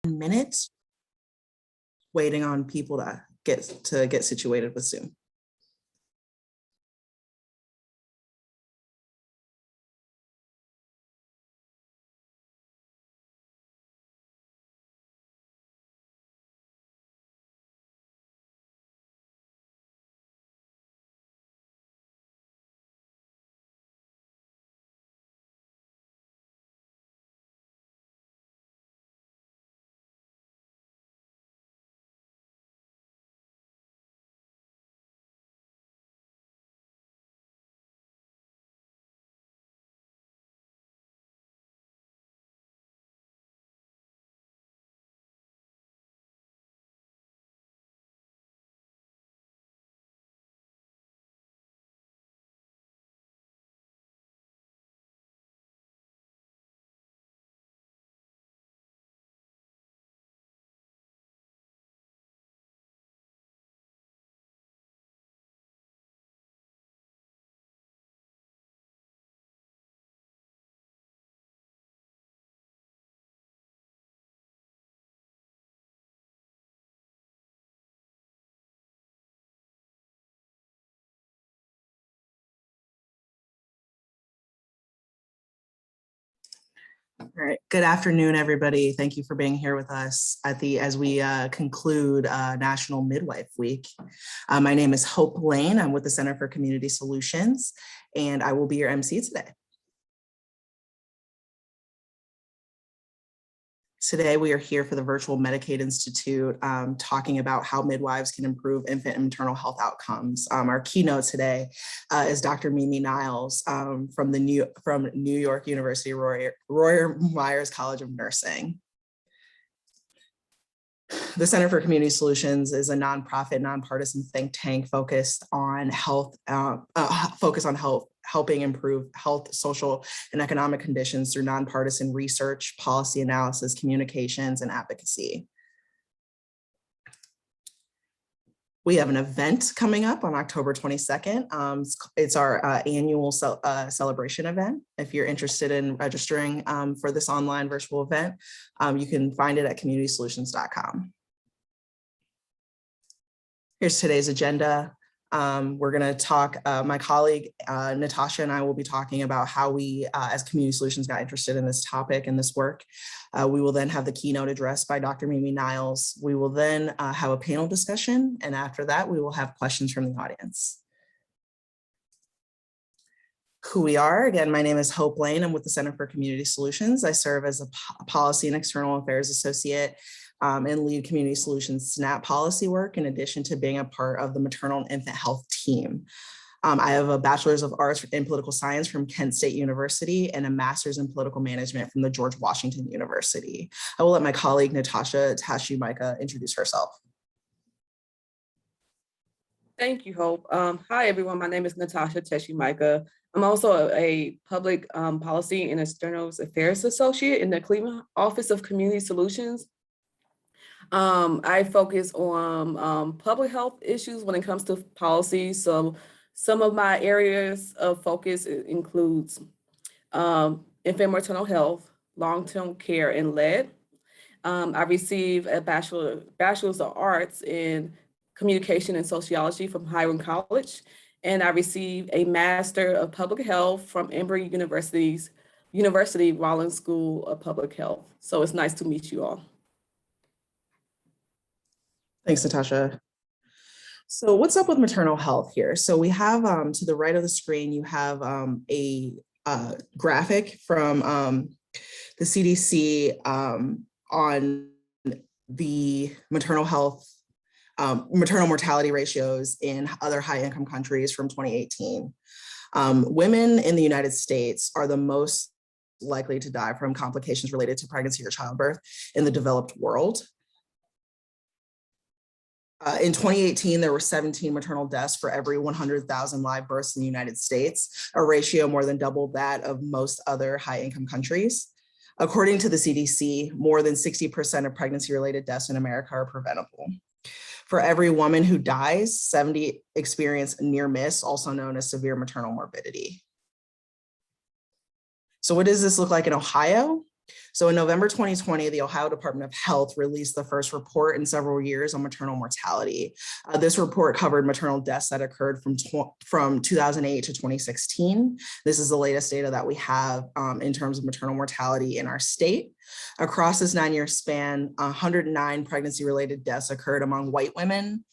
minute, waiting on people to get situated with Zoom. All right, good afternoon, everybody. Thank you for being here with us as we conclude National Midwife Week. My name is Hope Lane. I'm with the Center for Community Solutions, and I will be your MC today. Today, we are here for the virtual Medicaid Institute, talking about how midwives can improve infant and maternal health outcomes. Our keynote today is Dr. Niles from New York University Rory Meyers College of Nursing. The Center for Community Solutions is a nonprofit, nonpartisan think tank focused on health, helping improve health, social, and economic conditions through nonpartisan research, policy analysis, communications, and advocacy. We have an event coming up on October 22nd. It's our annual celebration event. If you're interested in registering for this online virtual event, you can find it at communitysolutions.com. Here's today's agenda. We're going to talk, my colleague Natasha and I will be talking about how we as Community Solutions got interested in this topic and this work. We will then have the keynote address by Dr. Niles. We will then have a panel discussion, and after that we will have questions from the audience. Who we are, again, my name is Hope Lane. I'm with the Center for Community Solutions. I serve as a Policy and External Affairs Associate and lead Community Solutions SNAP policy work, in addition to being a part of the maternal and infant health team. I have a Bachelor's of Arts in Political Science from Kent State University and a Master's in Political Management from the George Washington University. I will let my colleague Natasha Teshy Micah introduce herself. Thank you, Hope. Hi, everyone. My name is Natasha Teshy Micah. I'm also a public policy and external affairs associate in the Cleveland Office of Community Solutions. I focus on public health issues when it comes to policy. So some of my areas of focus includes infant maternal health, long-term care, and lead. I received a bachelor's of arts in communication and sociology from Hiram College, and I received a master of public health from Emory University Rollins School of Public Health. So it's nice to meet you all. Thanks, Natasha. So what's up with maternal health here? So we have to the right of the screen, you have a graphic from the CDC on the maternal health, maternal mortality ratios in other high income countries from 2018. Women in the United States are the most likely to die from complications related to pregnancy or childbirth in the developed world. In 2018, there were 17 maternal deaths for every 100,000 live births in the United States, a ratio more than double that of most other high-income countries. According to the CDC, more than 60% of pregnancy-related deaths in America are preventable. For every woman who dies, 70 experience near miss, also known as severe maternal morbidity. So what does this look like in Ohio? So in November 2020, the Ohio Department of Health released the first report in several years on maternal mortality. This report covered maternal deaths that occurred from 2008 to 2016. This is the latest data that we have in terms of maternal mortality in our state. Across this 9-year span, 109 pregnancy-related deaths occurred among white women,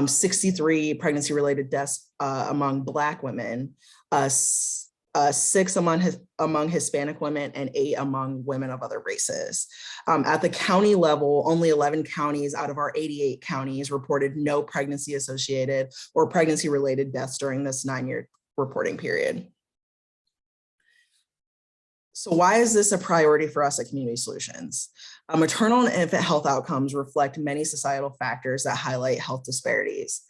63 pregnancy-related deaths among Black women, 6 among Hispanic women, and 8 among women of other races. At the county level, only 11 counties out of our 88 counties reported no pregnancy-associated or pregnancy-related deaths during this 9-year reporting period. So why is this a priority for us at Community Solutions? Maternal and infant health outcomes reflect many societal factors that highlight health disparities.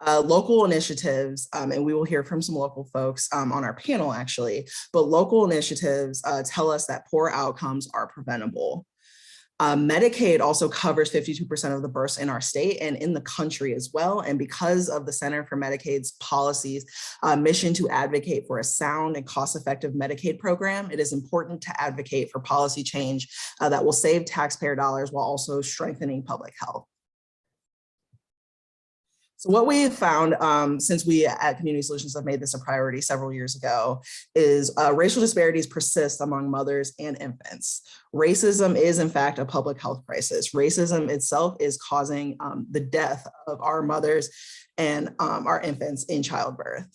Local initiatives, and we will hear from some local folks on our panel actually, but local initiatives tell us that poor outcomes are preventable. Medicaid also covers 52% of the births in our state and in the country as well. And because of the Center for Medicaid's policies mission to advocate for a sound and cost-effective Medicaid program, it is important to advocate for policy change that will save taxpayer dollars while also strengthening public health. So what we have found since we at Community Solutions have made this a priority several years ago is racial disparities persist among mothers and infants. Racism is in fact a public health crisis. Racism itself is causing the death of our mothers and our infants in childbirth.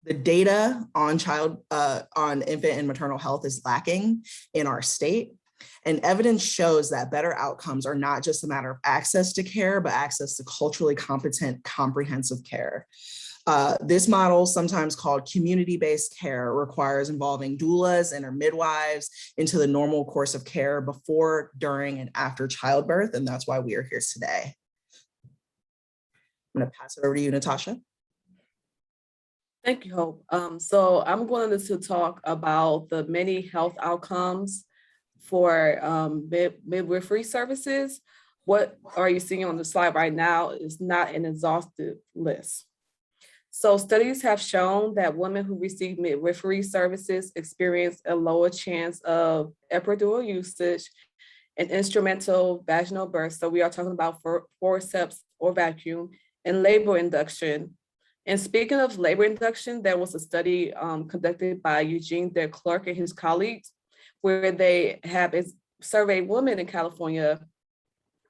The data on infant and maternal health is lacking in our state. And evidence shows that better outcomes are not just a matter of access to care, but access to culturally competent, comprehensive care. This model, sometimes called community-based care, requires involving doulas and or midwives into the normal course of care before, during, and after childbirth, and that's why we are here today. I'm gonna pass it over to you, Natasha. Thank you, Hope. So I'm going to talk about the many health outcomes for midwifery services. What are you seeing on the slide right now is not an exhaustive list. So studies have shown that women who receive midwifery services experience a lower chance of epidural usage and instrumental vaginal birth. So we are talking about forceps or vacuum and labor induction. And speaking of labor induction, there was a study conducted by Eugene De Clark and his colleagues, where they have surveyed women in California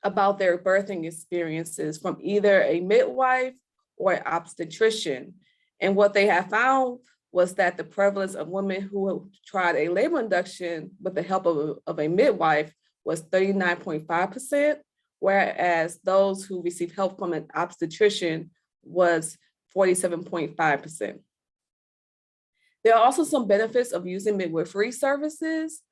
about their birthing experiences from either a midwife or an obstetrician. And what they have found was that the prevalence of women who tried a labor induction with the help of a midwife was 39.5%, whereas those who received help from an obstetrician was 47.5%. There are also some benefits of using midwifery services,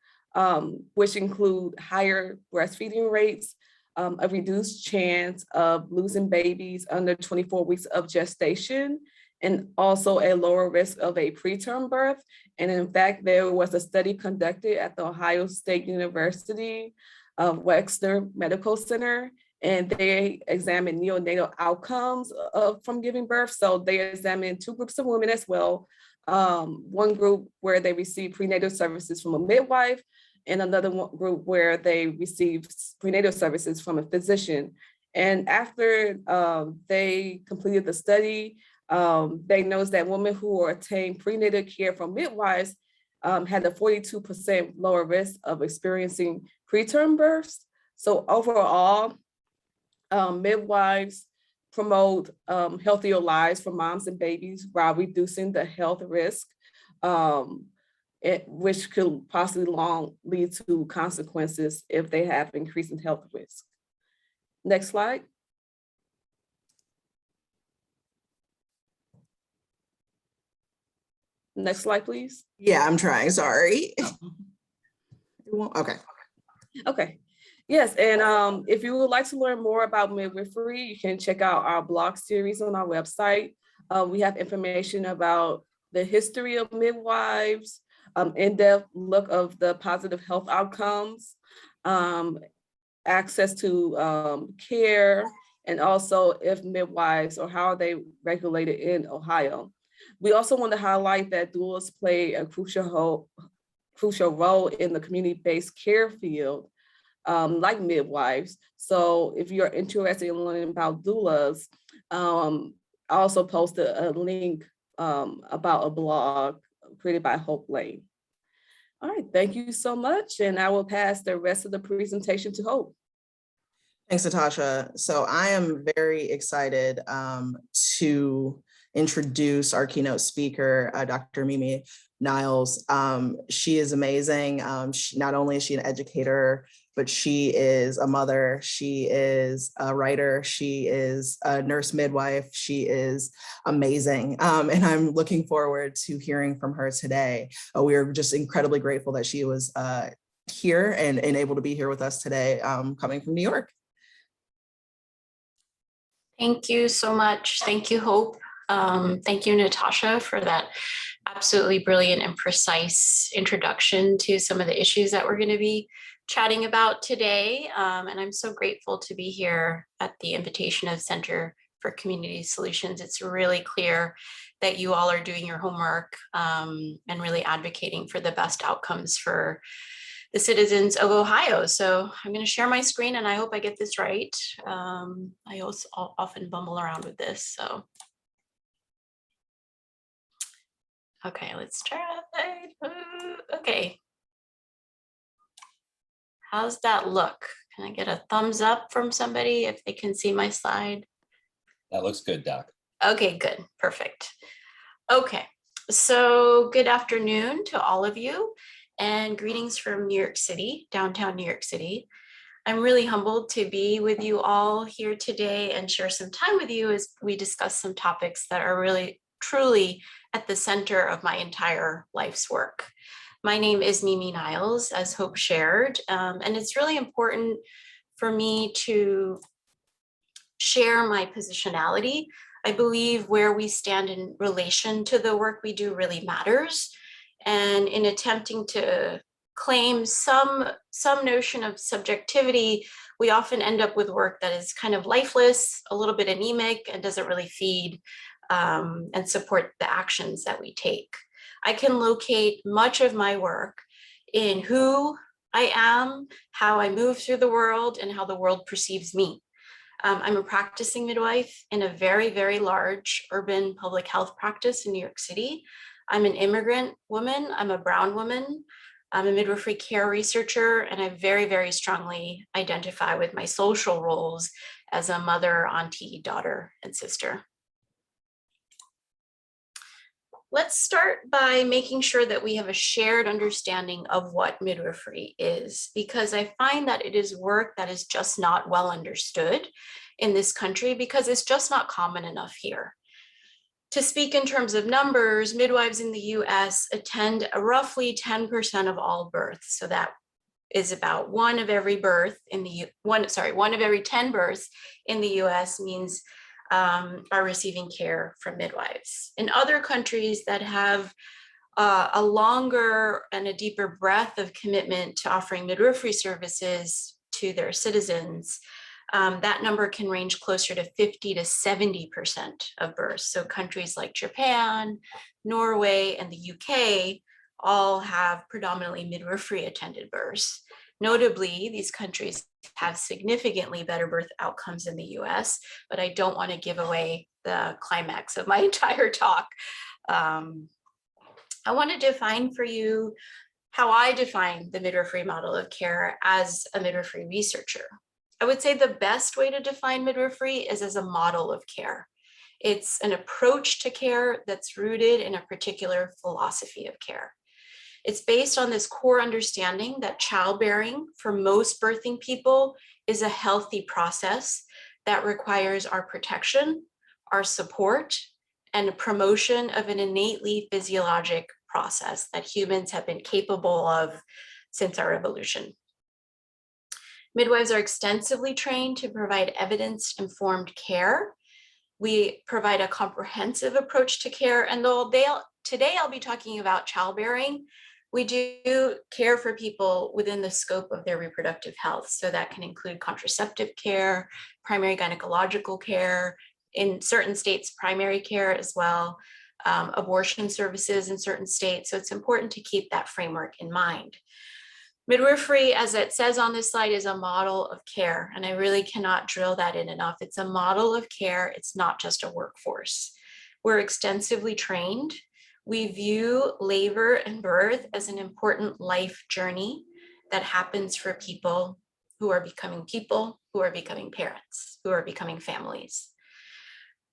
which include higher breastfeeding rates, a reduced chance of losing babies under 24 weeks of gestation, and also a lower risk of a preterm birth. And in fact, there was a study conducted at the Ohio State University Wexner Medical Center, and they examined neonatal outcomes from giving birth. So they examined 2 groups of women as well. One group where they received prenatal services from a midwife, and another group where they received prenatal services from a physician. And after they completed the study, they noticed that women who attained prenatal care from midwives had a 42% lower risk of experiencing preterm births. So overall, midwives promote healthier lives for moms and babies while reducing the health risk, which could possibly lead to consequences if they have increasing health risk. Next slide. Next slide, please. Yeah, I'm trying, sorry. Okay. Okay. Yes, and if you would like to learn more about midwifery, you can check out our blog series on our website. We have information about the history of midwives, in-depth look of the positive health outcomes, access to care, and also if midwives or how are they regulated in Ohio. We also want to highlight that doulas play a crucial crucial role in the community-based care field, like midwives. So if you're interested in learning about doulas, I also posted a link about a blog created by Hope Lane. All right, thank you so much. And I will pass the rest of the presentation to Hope. Thanks, Natasha. So I am very excited to introduce our keynote speaker, Dr. Mimi Niles. She is amazing. Not only is she an educator, but she is a mother, she is a writer, she is a nurse midwife, she is amazing. And I'm looking forward to hearing from her today. We are just incredibly grateful that she was here and able to be here with us today, coming from New York. Thank you so much. Thank you, Hope. Thank you, Natasha, for that absolutely brilliant and precise introduction to some of the issues that we're going to be chatting about today. And I'm so grateful to be here at the invitation of Center for Community Solutions. It's really clear that you all are doing your homework and really advocating for the best outcomes for the citizens of Ohio. So I'm going to share my screen and I hope I get this right. I also often bumble around with this. So, okay, let's try it. Okay. How's that look? Can I get a thumbs up from somebody if they can see my slide? That looks good, Doc. Okay, good, perfect. Okay, so good afternoon to all of you and greetings from New York City, downtown New York City. I'm really humbled to be with you all here today and share some time with you as we discuss some topics that are really, truly at the center of my entire life's work. My name is Mimi Niles, as Hope shared, and it's really important for me to share my positionality. I believe where we stand in relation to the work we do really matters. And in attempting to claim some notion of subjectivity, we often end up with work that is kind of lifeless, a little bit anemic, and doesn't really feed and support the actions that we take. I can locate much of my work in who I am, how I move through the world, and how the world perceives me. I'm a practicing midwife in a very, very large urban public health practice in New York City. I'm an immigrant woman, I'm a brown woman, I'm a midwifery care researcher, and I very, very strongly identify with my social roles as a mother, auntie, daughter, and sister. Let's start by making sure that we have a shared understanding of what midwifery is, because I find that it is work that is just not well understood in this country because it's just not common enough here. To speak in terms of numbers, midwives in the US attend roughly 10% of all births. So that is about one of every 10 births in the US means are receiving care from midwives. In other countries that have a longer and a deeper breadth of commitment to offering midwifery services to their citizens, that number can range closer to 50 to 70% of births. So countries like Japan, Norway, and the UK all have predominantly midwifery attended births. Notably, these countries have significantly better birth outcomes than the US, but I don't want to give away the climax of my entire talk. I want to define for you how I define the midwifery model of care as a midwifery researcher. I would say the best way to define midwifery is as a model of care. It's an approach to care that's rooted in a particular philosophy of care. It's based on this core understanding that childbearing for most birthing people is a healthy process that requires our protection, our support, and a promotion of an innately physiologic process that humans have been capable of since our evolution. Midwives are extensively trained to provide evidence-informed care. We provide a comprehensive approach to care, and today I'll be talking about childbearing. We do care for people within the scope of their reproductive health. So that can include contraceptive care, primary gynecological care, in certain states, primary care as well, abortion services in certain states. So it's important to keep that framework in mind. Midwifery, as it says on this slide, is a model of care, and I really cannot drill that in enough. It's a model of care. It's not just a workforce. We're extensively trained. We view labor and birth as an important life journey that happens for people who are becoming parents, who are becoming families.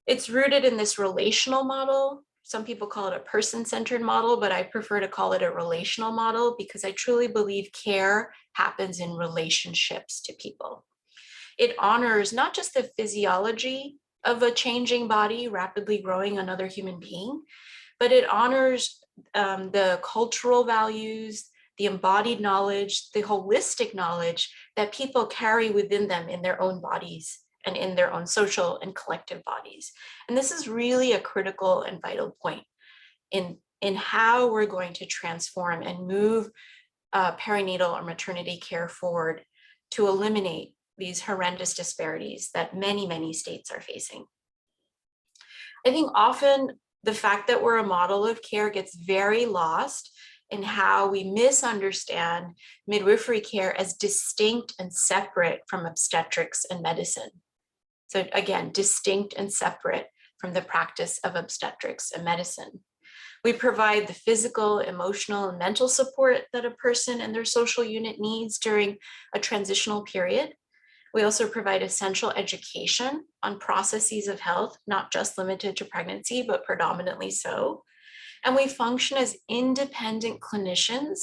It's rooted in this relational model. Some people call it a person-centered model, but I prefer to call it a relational model because I truly believe care happens in relationships to people. It honors not just the physiology of a changing body, rapidly growing another human being, but it honors the cultural values, the embodied knowledge, the holistic knowledge that people carry within them in their own bodies and in their own social and collective bodies. And this is really a critical and vital point in how we're going to transform and move perinatal or maternity care forward to eliminate these horrendous disparities that many, many states are facing. I think often the fact that we're a model of care gets very lost in how we misunderstand midwifery care as distinct and separate from obstetrics and medicine. So again, distinct and separate from the practice of obstetrics and medicine. We provide the physical, emotional, and mental support that a person and their social unit needs during a transitional period. We also provide essential education on processes of health, not just limited to pregnancy, but predominantly so. And we function as independent clinicians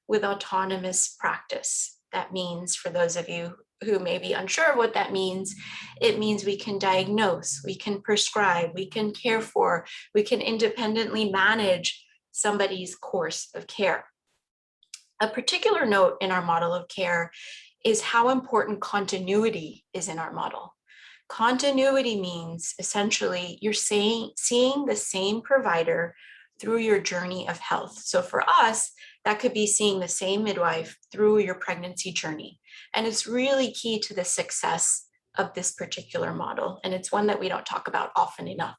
with autonomous practice. That means, for those of you who may be unsure of what that means, it means we can diagnose, we can prescribe, we can care for, we can independently manage somebody's course of care. A particular note in our model of care is how important continuity is in our model. Continuity means essentially you're seeing the same provider through your journey of health. So for us, that could be seeing the same midwife through your pregnancy journey. And it's really key to the success of this particular model. And it's one that we don't talk about often enough.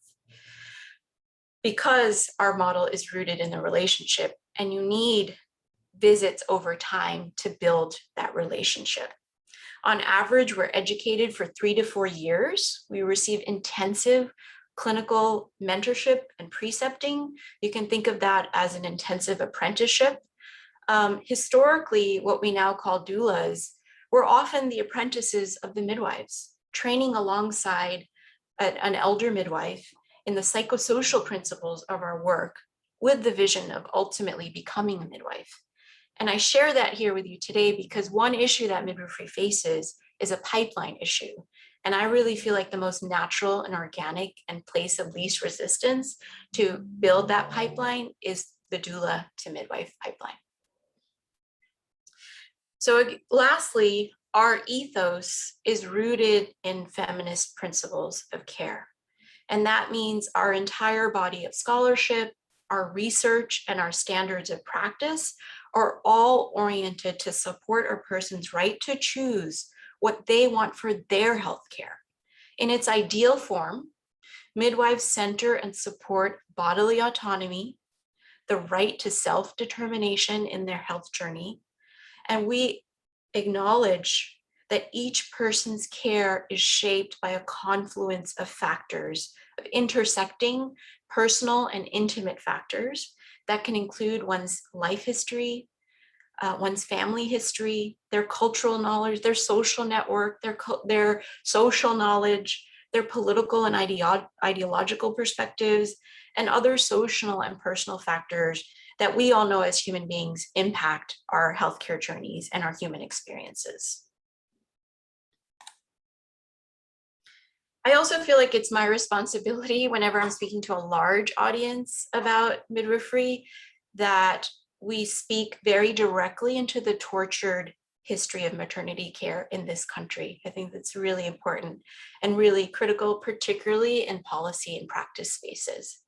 Because our model is rooted in the relationship, and you need visits over time to build that relationship. On average, we're educated for 3 to 4 years. We receive intensive clinical mentorship and precepting. You can think of that as an intensive apprenticeship. Historically, what we now call doulas were often the apprentices of the midwives, training alongside an elder midwife in the psychosocial principles of our work with the vision of ultimately becoming a midwife. And I share that here with you today because one issue that midwifery faces is a pipeline issue. And I really feel like the most natural and organic and place of least resistance to build that pipeline is the doula to midwife pipeline. So lastly, our ethos is rooted in feminist principles of care. And that means our entire body of scholarship, our research, and our standards of practice are all oriented to support a person's right to choose what they want for their healthcare. In its ideal form, midwives center and support bodily autonomy, the right to self-determination in their health journey, and we acknowledge that each person's care is shaped by a confluence of factors, of intersecting personal and intimate factors that can include one's life history, one's family history, their cultural knowledge, their social network, their social knowledge, their political and ideological perspectives, and other social and personal factors that we all know as human beings impact our healthcare journeys and our human experiences. I also feel like it's my responsibility whenever I'm speaking to a large audience about midwifery that we speak very directly into the tortured history of maternity care in this country. I think that's really important and really critical, particularly in policy and practice spaces.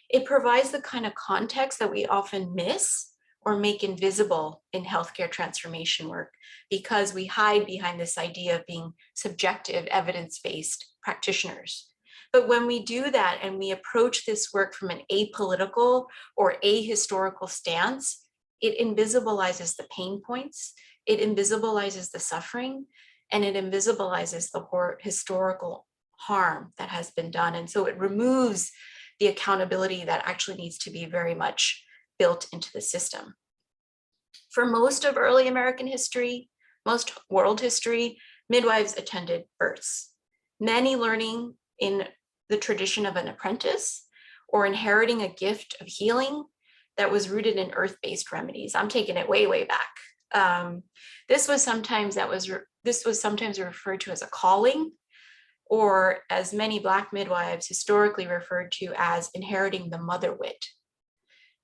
It provides the kind of context that we often miss or make invisible in healthcare transformation work because we hide behind this idea of being subjective, evidence-based practitioners. But when we do that and we approach this work from an apolitical or ahistorical stance, it invisibilizes the pain points, it invisibilizes the suffering, and it invisibilizes the historical harm that has been done. And so it removes the accountability that actually needs to be very much built into the system. For most of early American history, most world history, midwives attended births, many learning in the tradition of an apprentice or inheriting a gift of healing that was rooted in earth-based remedies. I'm taking it way, way back. This was sometimes referred to as a calling, or as many Black midwives historically referred to as inheriting the mother wit.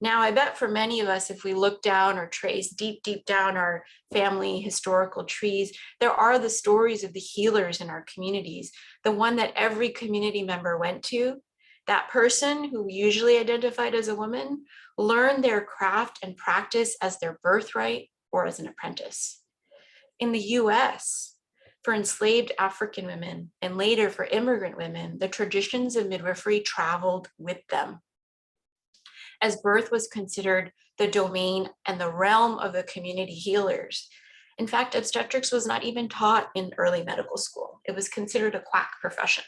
Now, I bet for many of us, if we look down or trace deep, deep down our family historical trees, there are the stories of the healers in our communities, the one that every community member went to. That person who usually identified as a woman learned their craft and practice as their birthright or as an apprentice. In the US, for enslaved African women and later for immigrant women, the traditions of midwifery traveled with them, as birth was considered the domain and the realm of the community healers. In fact, obstetrics was not even taught in early medical school. It was considered a quack profession.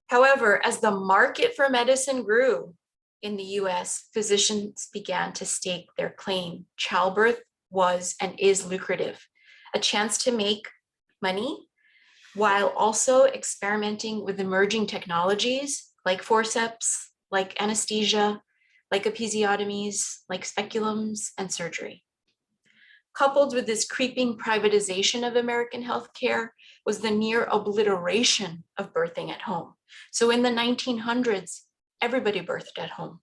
However, as the market for medicine grew in the US, physicians began to stake their claim. Childbirth was and is lucrative, a chance to make money while also experimenting with emerging technologies like forceps, like anesthesia, like episiotomies, like speculums, and surgery. Coupled with this creeping privatization of American healthcare was the near obliteration of birthing at home. So in the 1900s, everybody birthed at home,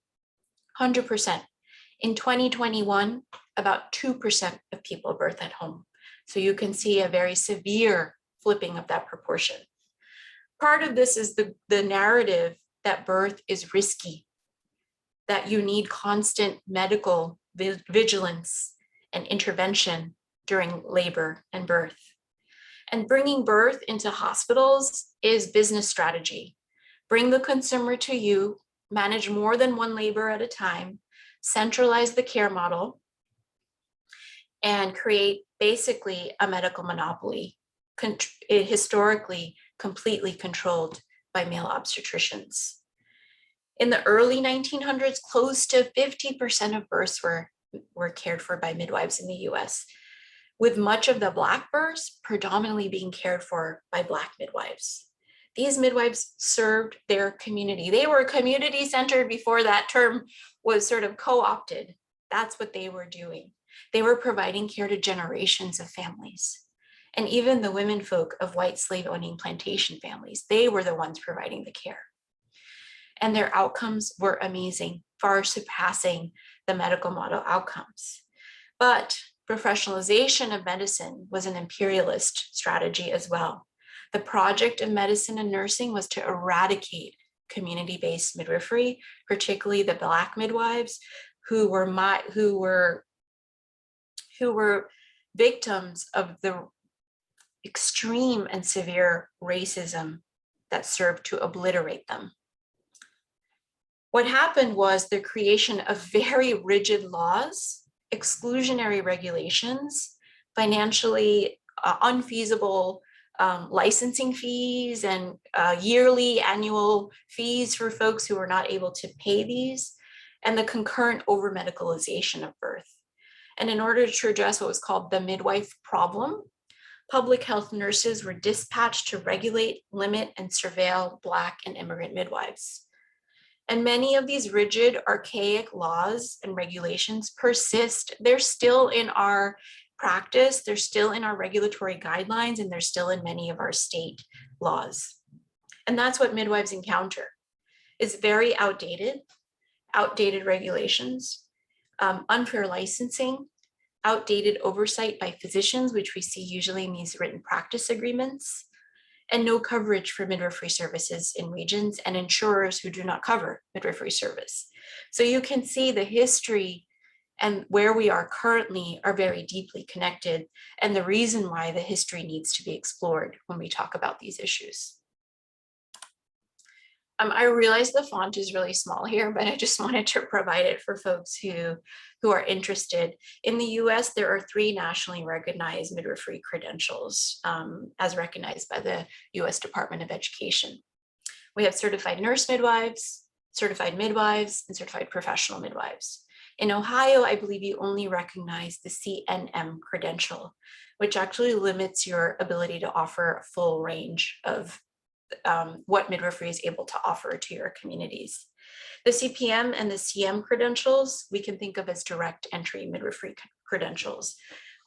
100%. In 2021, about 2% of people birth at home. So you can see a very severe flipping of that proportion. Part of this is the narrative that birth is risky, that you need constant medical vigilance and intervention during labor and birth. And bringing birth into hospitals is business strategy. Bring the consumer to you, manage more than one labor at a time, centralize the care model, and create basically a medical monopoly, historically completely controlled by male obstetricians. In the early 1900s, close to 50% of births were cared for by midwives in the US, with much of the Black births predominantly being cared for by Black midwives. These midwives served their community. They were community-centered before that term was sort of co-opted. That's what they were doing. They were providing care to generations of families. And even the women folk of white slave-owning plantation families, they were the ones providing the care. And their outcomes were amazing, far surpassing the medical model outcomes. But professionalization of medicine was an imperialist strategy as well. The project of medicine and nursing was to eradicate community-based midwifery, particularly the Black midwives who were victims of the extreme and severe racism that served to obliterate them. What happened was the creation of very rigid laws, exclusionary regulations, financially unfeasible licensing fees, and yearly annual fees for folks who were not able to pay these, and the concurrent over-medicalization of birth. And in order to address what was called the midwife problem, public health nurses were dispatched to regulate, limit, and surveil Black and immigrant midwives. And many of these rigid, archaic laws and regulations persist. They're still in our practice, they're still in our regulatory guidelines, and they're still in many of our state laws. And that's what midwives encounter. It's very outdated regulations, unfair licensing, outdated oversight by physicians, which we see usually in these written practice agreements, and no coverage for midwifery services in regions and insurers who do not cover midwifery service. So you can see the history and where we are currently are very deeply connected, and the reason why the history needs to be explored when we talk about these issues. I realize the font is really small here, but I just wanted to provide it for folks who are interested. In the US, there are 3 nationally recognized midwifery credentials as recognized by the US Department of Education. We have certified nurse midwives, certified midwives, and certified professional midwives. In Ohio, I believe you only recognize the CNM credential, which actually limits your ability to offer a full range of what midwifery is able to offer to your communities. The CPM and the CM credentials, we can think of as direct entry midwifery credentials.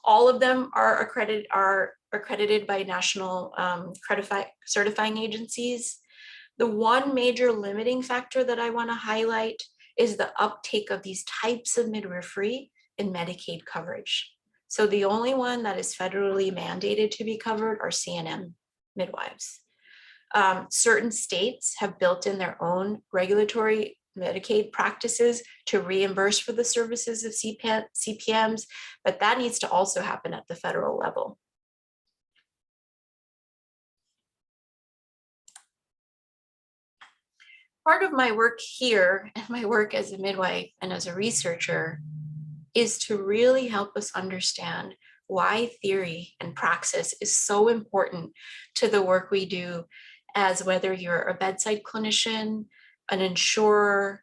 All of them are accredited by national certifying agencies. The one major limiting factor that I want to highlight is the uptake of these types of midwifery in Medicaid coverage. So the only one that is federally mandated to be covered are CNM midwives. Certain states have built in their own regulatory Medicaid practices to reimburse for the services of CPMs, but that needs to also happen at the federal level. Part of my work here and my work as a midwife and as a researcher is to really help us understand why theory and praxis is so important to the work we do, as whether you're a bedside clinician, an insurer,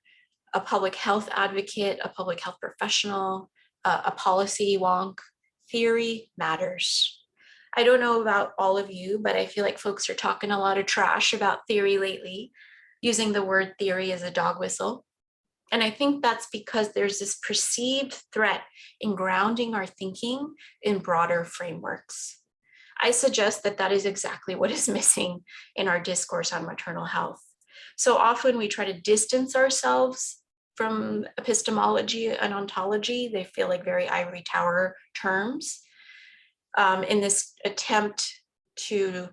a public health advocate, a public health professional, a policy wonk. Theory matters. I don't know about all of you, but I feel like folks are talking a lot of trash about theory lately, using the word theory as a dog whistle. And I think that's because there's this perceived threat in grounding our thinking in broader frameworks. I suggest that that is exactly what is missing in our discourse on maternal health. So often we try to distance ourselves from epistemology and ontology. They feel like very ivory tower terms in this attempt to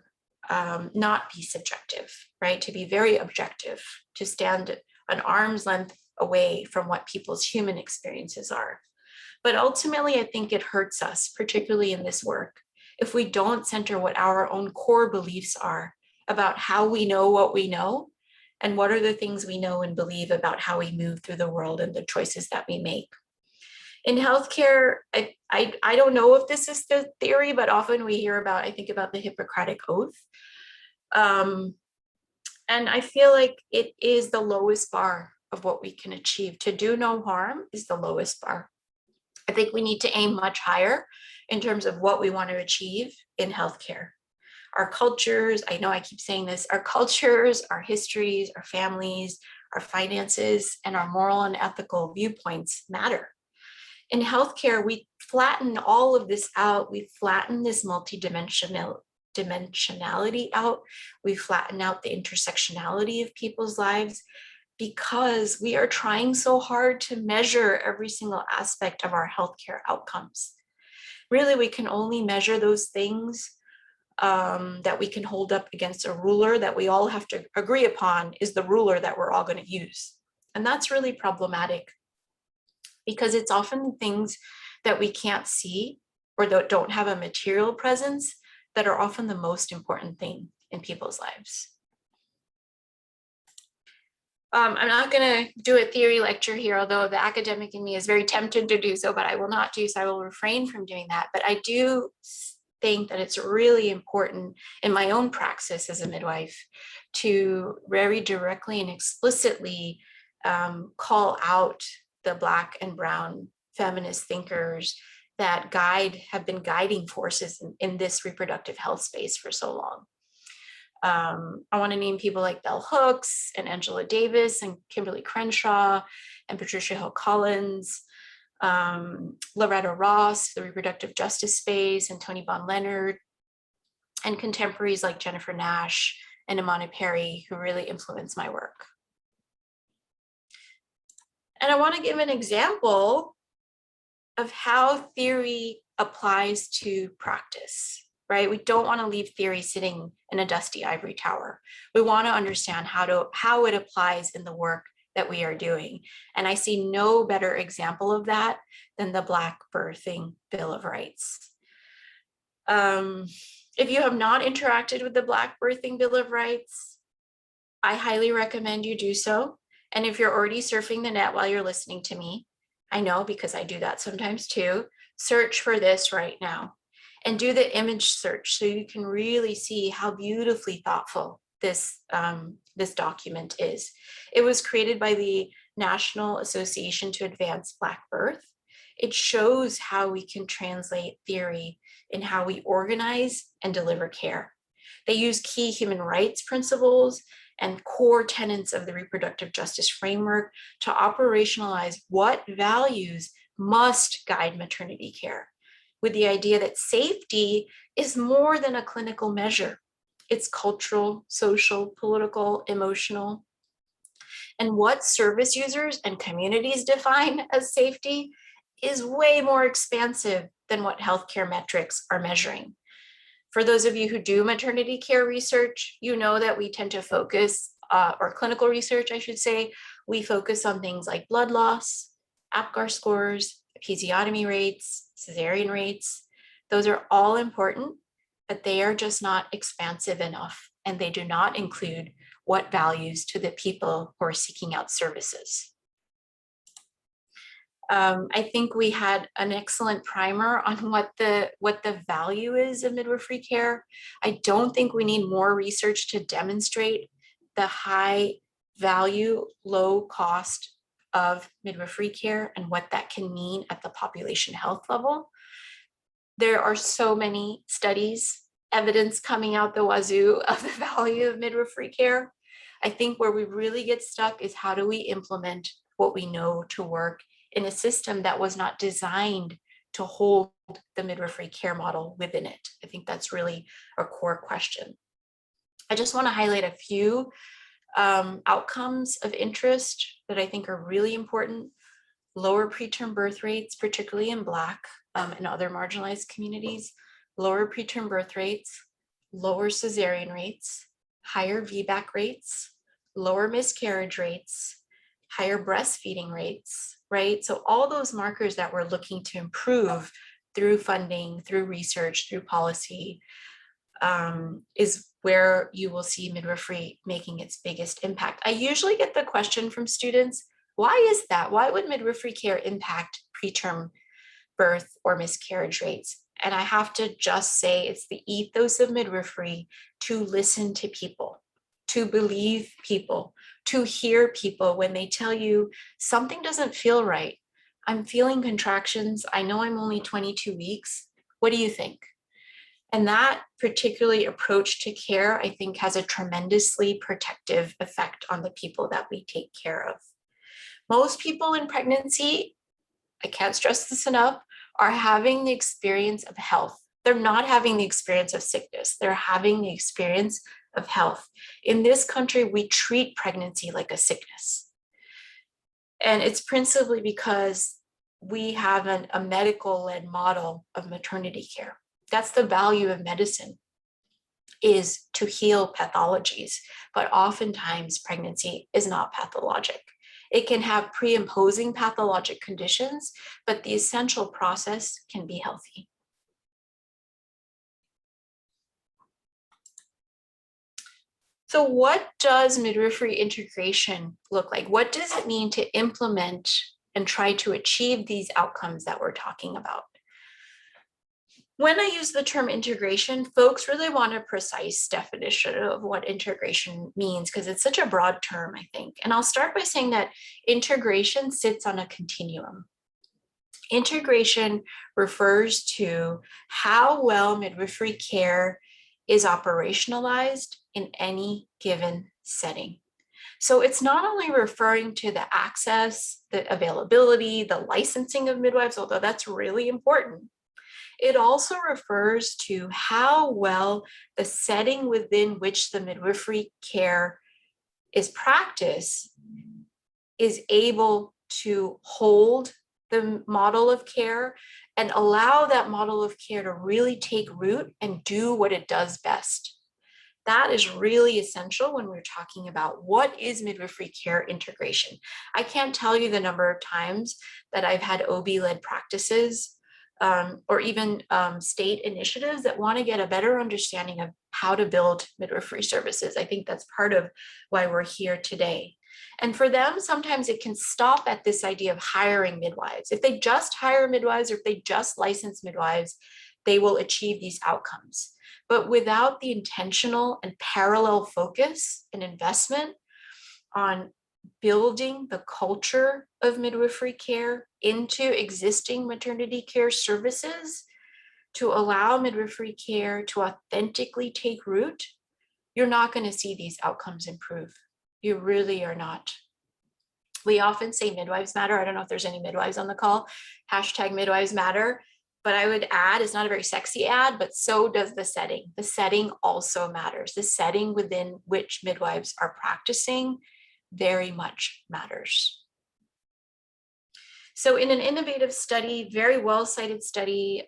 not be subjective, right? To be very objective, to stand an arm's length away from what people's human experiences are. But ultimately, I think it hurts us, particularly in this work, if we don't center what our own core beliefs are about how we know what we know, and what are the things we know and believe about how we move through the world and the choices that we make. In healthcare, I don't know if this is the theory, but often we hear about, I think about the Hippocratic Oath. And I feel like it is the lowest bar of what we can achieve. To do no harm is the lowest bar. I think we need to aim much higher in terms of what we want to achieve in healthcare. Our cultures, I know I keep saying this, our cultures, our histories, our families, our finances, and our moral and ethical viewpoints matter. In healthcare, we flatten all of this out. We flatten this dimensionality out. We flatten out the intersectionality of people's lives because we are trying so hard to measure every single aspect of our healthcare outcomes. Really, we can only measure those things that we can hold up against a ruler that we all have to agree upon is the ruler that we're all going to use. And that's really problematic because it's often things that we can't see or that don't have a material presence that are often the most important thing in people's lives. I'm not going to do a theory lecture here, although the academic in me is very tempted to do so, but I will not do so. I will refrain from doing that. But I do think that it's really important in my own praxis as a midwife to very directly and explicitly call out the Black and brown feminist thinkers that have been guiding forces in this reproductive health space for so long. I want to name people like Bell Hooks and Angela Davis and Kimberly Crenshaw and Patricia Hill Collins, Loretta Ross, the reproductive justice space, and Toni Bond Leonard, and contemporaries like Jennifer Nash and Imani Perry, who really influenced my work. And I want to give an example of how theory applies to practice. Right? We don't want to leave theory sitting in a dusty ivory tower. We want to understand how it applies in the work that we are doing. And I see no better example of that than the Black Birthing Bill of Rights. If you have not interacted with the Black Birthing Bill of Rights, I highly recommend you do so. And if you're already surfing the net while you're listening to me, I know because I do that sometimes too, search for this right now and do the image search so you can really see how beautifully thoughtful this, this document is. It was created by the National Association to Advance Black Birth. It shows how we can translate theory in how we organize and deliver care. They use key human rights principles and core tenets of the reproductive justice framework to operationalize what values must guide maternity care, with the idea that safety is more than a clinical measure. It's cultural, social, political, emotional. And what service users and communities define as safety is way more expansive than what healthcare metrics are measuring. For those of you who do maternity care research, you know that we tend to focus, or clinical research, I should say, we focus on things like blood loss, APGAR scores, episiotomy rates, cesarean rates. Those are all important, but they are just not expansive enough, and they do not include what values to the people who are seeking out services. I think we had an excellent primer on what the value is of midwifery care. I don't think we need more research to demonstrate the high value, low cost of midwifery care and what that can mean at the population health level. There are so many studies, evidence coming out the wazoo of the value of midwifery care. I think where we really get stuck is how do we implement what we know to work in a system that was not designed to hold the midwifery care model within it. I think that's really a core question. I just want to highlight a few outcomes of interest that I think are really important. Lower preterm birth rates, particularly in Black and other marginalized communities, lower preterm birth rates, lower cesarean rates, higher VBAC rates, lower miscarriage rates, higher breastfeeding rates, right? So all those markers that we're looking to improve through funding, through research, through policy, is where you will see midwifery making its biggest impact. I usually get the question from students, why is that? Why would midwifery care impact preterm birth or miscarriage rates? And I have to just say it's the ethos of midwifery to listen to people, to believe people, to hear people when they tell you something doesn't feel right. I'm feeling contractions. I know I'm only 22 weeks. What do you think? And that particularly approach to care, I think, has a tremendously protective effect on the people that we take care of. Most people in pregnancy, I can't stress this enough, are having the experience of health. They're not having the experience of sickness. They're having the experience of health. In this country, we treat pregnancy like a sickness. And it's principally because we have a medical-led model of maternity care. That's the value of medicine, is to heal pathologies, but oftentimes pregnancy is not pathologic. It can have pre-imposing pathologic conditions, but the essential process can be healthy. So what does midwifery integration look like? What does it mean to implement and try to achieve these outcomes that we're talking about? When I use the term integration, folks really want a precise definition of what integration means because it's such a broad term, I think. And I'll start by saying that integration sits on a continuum. Integration refers to how well midwifery care is operationalized in any given setting. So it's not only referring to the access, the availability, the licensing of midwives, although that's really important. It also refers to how well the setting within which the midwifery care is practiced is able to hold the model of care and allow that model of care to really take root and do what it does best. That is really essential when we're talking about what is midwifery care integration. I can't tell you the number of times that I've had OB-led practices or even state initiatives that want to get a better understanding of how to build midwifery services. I think that's part of why we're here today. And for them, sometimes it can stop at this idea of hiring midwives. If they just hire midwives or if they just license midwives, they will achieve these outcomes. But without the intentional and parallel focus and investment on building the culture of midwifery care into existing maternity care services to allow midwifery care to authentically take root, you're not going to see these outcomes improve. You really are not. We often say midwives matter. I don't know if there's any midwives on the call. Hashtag midwives matter. But I would add, it's not a very sexy ad, but so does the setting. The setting also matters. The setting within which midwives are practicing very much matters. So in an innovative study, very well cited study,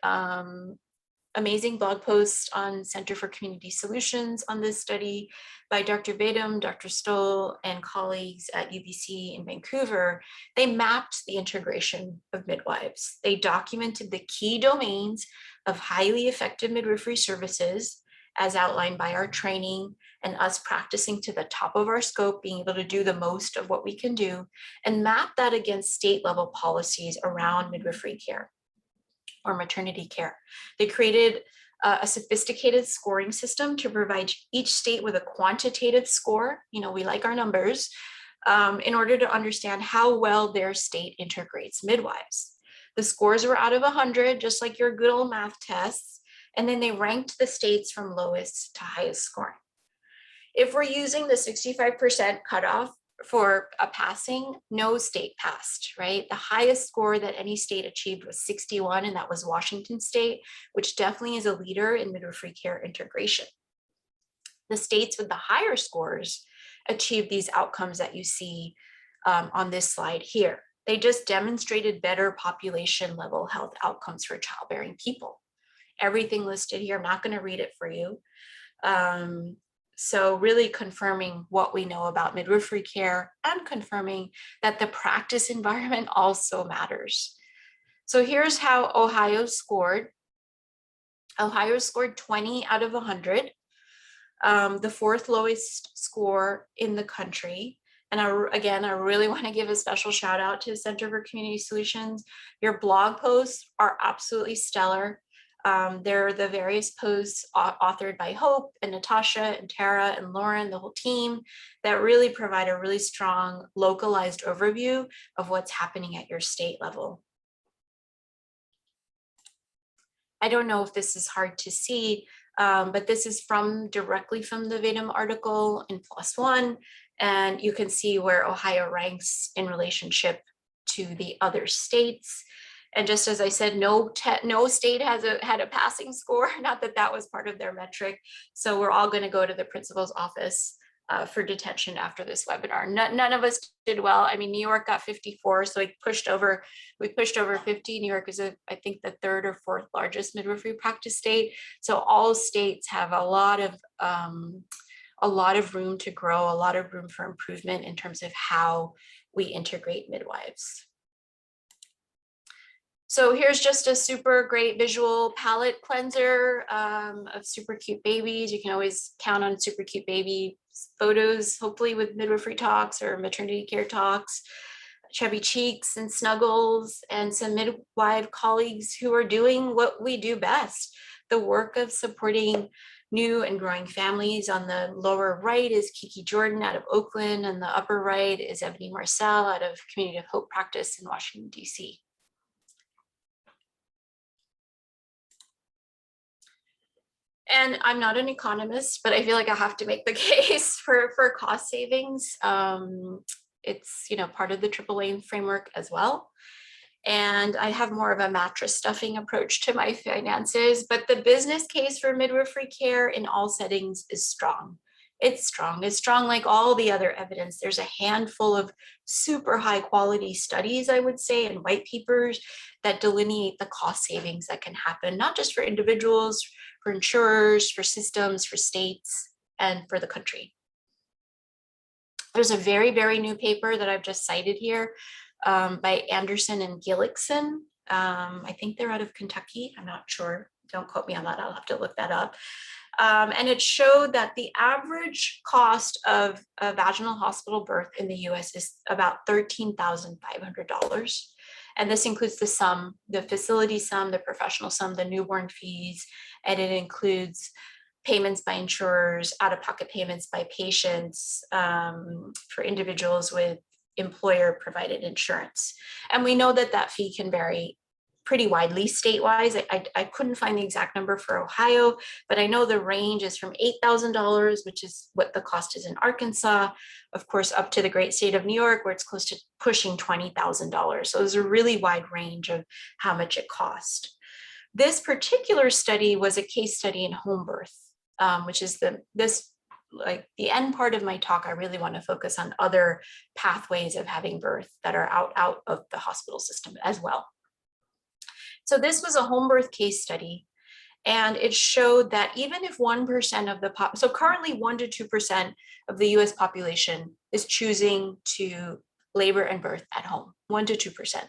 amazing blog post on Center for Community Solutions on this study by Dr. Badum, Dr. Stoll, and colleagues at UBC in Vancouver, they mapped the integration of midwives. They documented the key domains of highly effective midwifery services as outlined by our training and us practicing to the top of our scope, being able to do the most of what we can do, and map that against state level policies around midwifery care or maternity care. They created a sophisticated scoring system to provide each state with a quantitative score. You know, we like our numbers in order to understand how well their state integrates midwives. The scores were out of 100, just like your good old math tests. And then they ranked the states from lowest to highest scoring. If we're using the 65% cutoff for a passing, no state passed, right? The highest score that any state achieved was 61, and that was Washington State, which definitely is a leader in midwifery care integration. The states with the higher scores achieved these outcomes that you see on this slide here. They just demonstrated better population level health outcomes for childbearing people. Everything listed here, I'm not going to read it for you. So really confirming what we know about midwifery care and confirming that the practice environment also matters. So here's how Ohio scored. Ohio scored 20 out of 100, the fourth lowest score in the country. And I really want to give a special shout out to the Center for Community Solutions. Your blog posts are absolutely stellar. There are the various posts authored by Hope and Natasha and Tara and Lauren, the whole team, that really provide a really strong localized overview of what's happening at your state level. I don't know if this is hard to see, but this is directly from the Vadum article in +1, and you can see where Ohio ranks in relationship to the other states. And just as I said, no state had a passing score, not that that was part of their metric. So we're all going to go to the principal's office for detention after this webinar. None of us did well. I mean, New York got 54, so we pushed over 50. New York is, I think, the third or fourth largest midwifery practice state. So all states have a lot of room to grow, a lot of room for improvement in terms of how we integrate midwives. So here's just a super great visual palette cleanser of super cute babies. You can always count on super cute baby photos, hopefully with midwifery talks or maternity care talks, chubby cheeks and snuggles, and some midwife colleagues who are doing what we do best, the work of supporting new and growing families. On the lower right is Kiki Jordan out of Oakland, and the upper right is Ebony Marcel out of Community of Hope practice in Washington, DC. And I'm not an economist, but I feel like I have to make the case for cost savings. It's, you know, part of the AAA framework as well. And I have more of a mattress stuffing approach to my finances, but the business case for midwifery care in all settings is strong. It's strong like all the other evidence. There's a handful of super high quality studies, I would say, and white papers that delineate the cost savings that can happen, not just for individuals, for insurers, for systems, for states, and for the country. There's a very, very new paper that I've just cited here by Anderson and Gillickson I think they're out of Kentucky. I'm not sure. Don't quote me on that. I'll have to look that up. And it showed that the average cost of a vaginal hospital birth in the US is about $13,500. And this includes the sum, the facility sum, the professional sum, the newborn fees, and it includes payments by insurers, out-of-pocket payments by patients for individuals with employer-provided insurance. And we know that that fee can vary pretty widely state-wise. I couldn't find the exact number for Ohio, but I know the range is from $8,000, which is what the cost is in Arkansas, of course, up to the great state of New York, where it's close to pushing $20,000. So there's a really wide range of how much it cost. This particular study was a case study in home birth, which is the end part of my talk. I really want to focus on other pathways of having birth that are out of the hospital system as well. So this was a home birth case study, and it showed that even if 1% of the so currently 1 to 2% of the US population is choosing to labor and birth at home, 1 to 2%.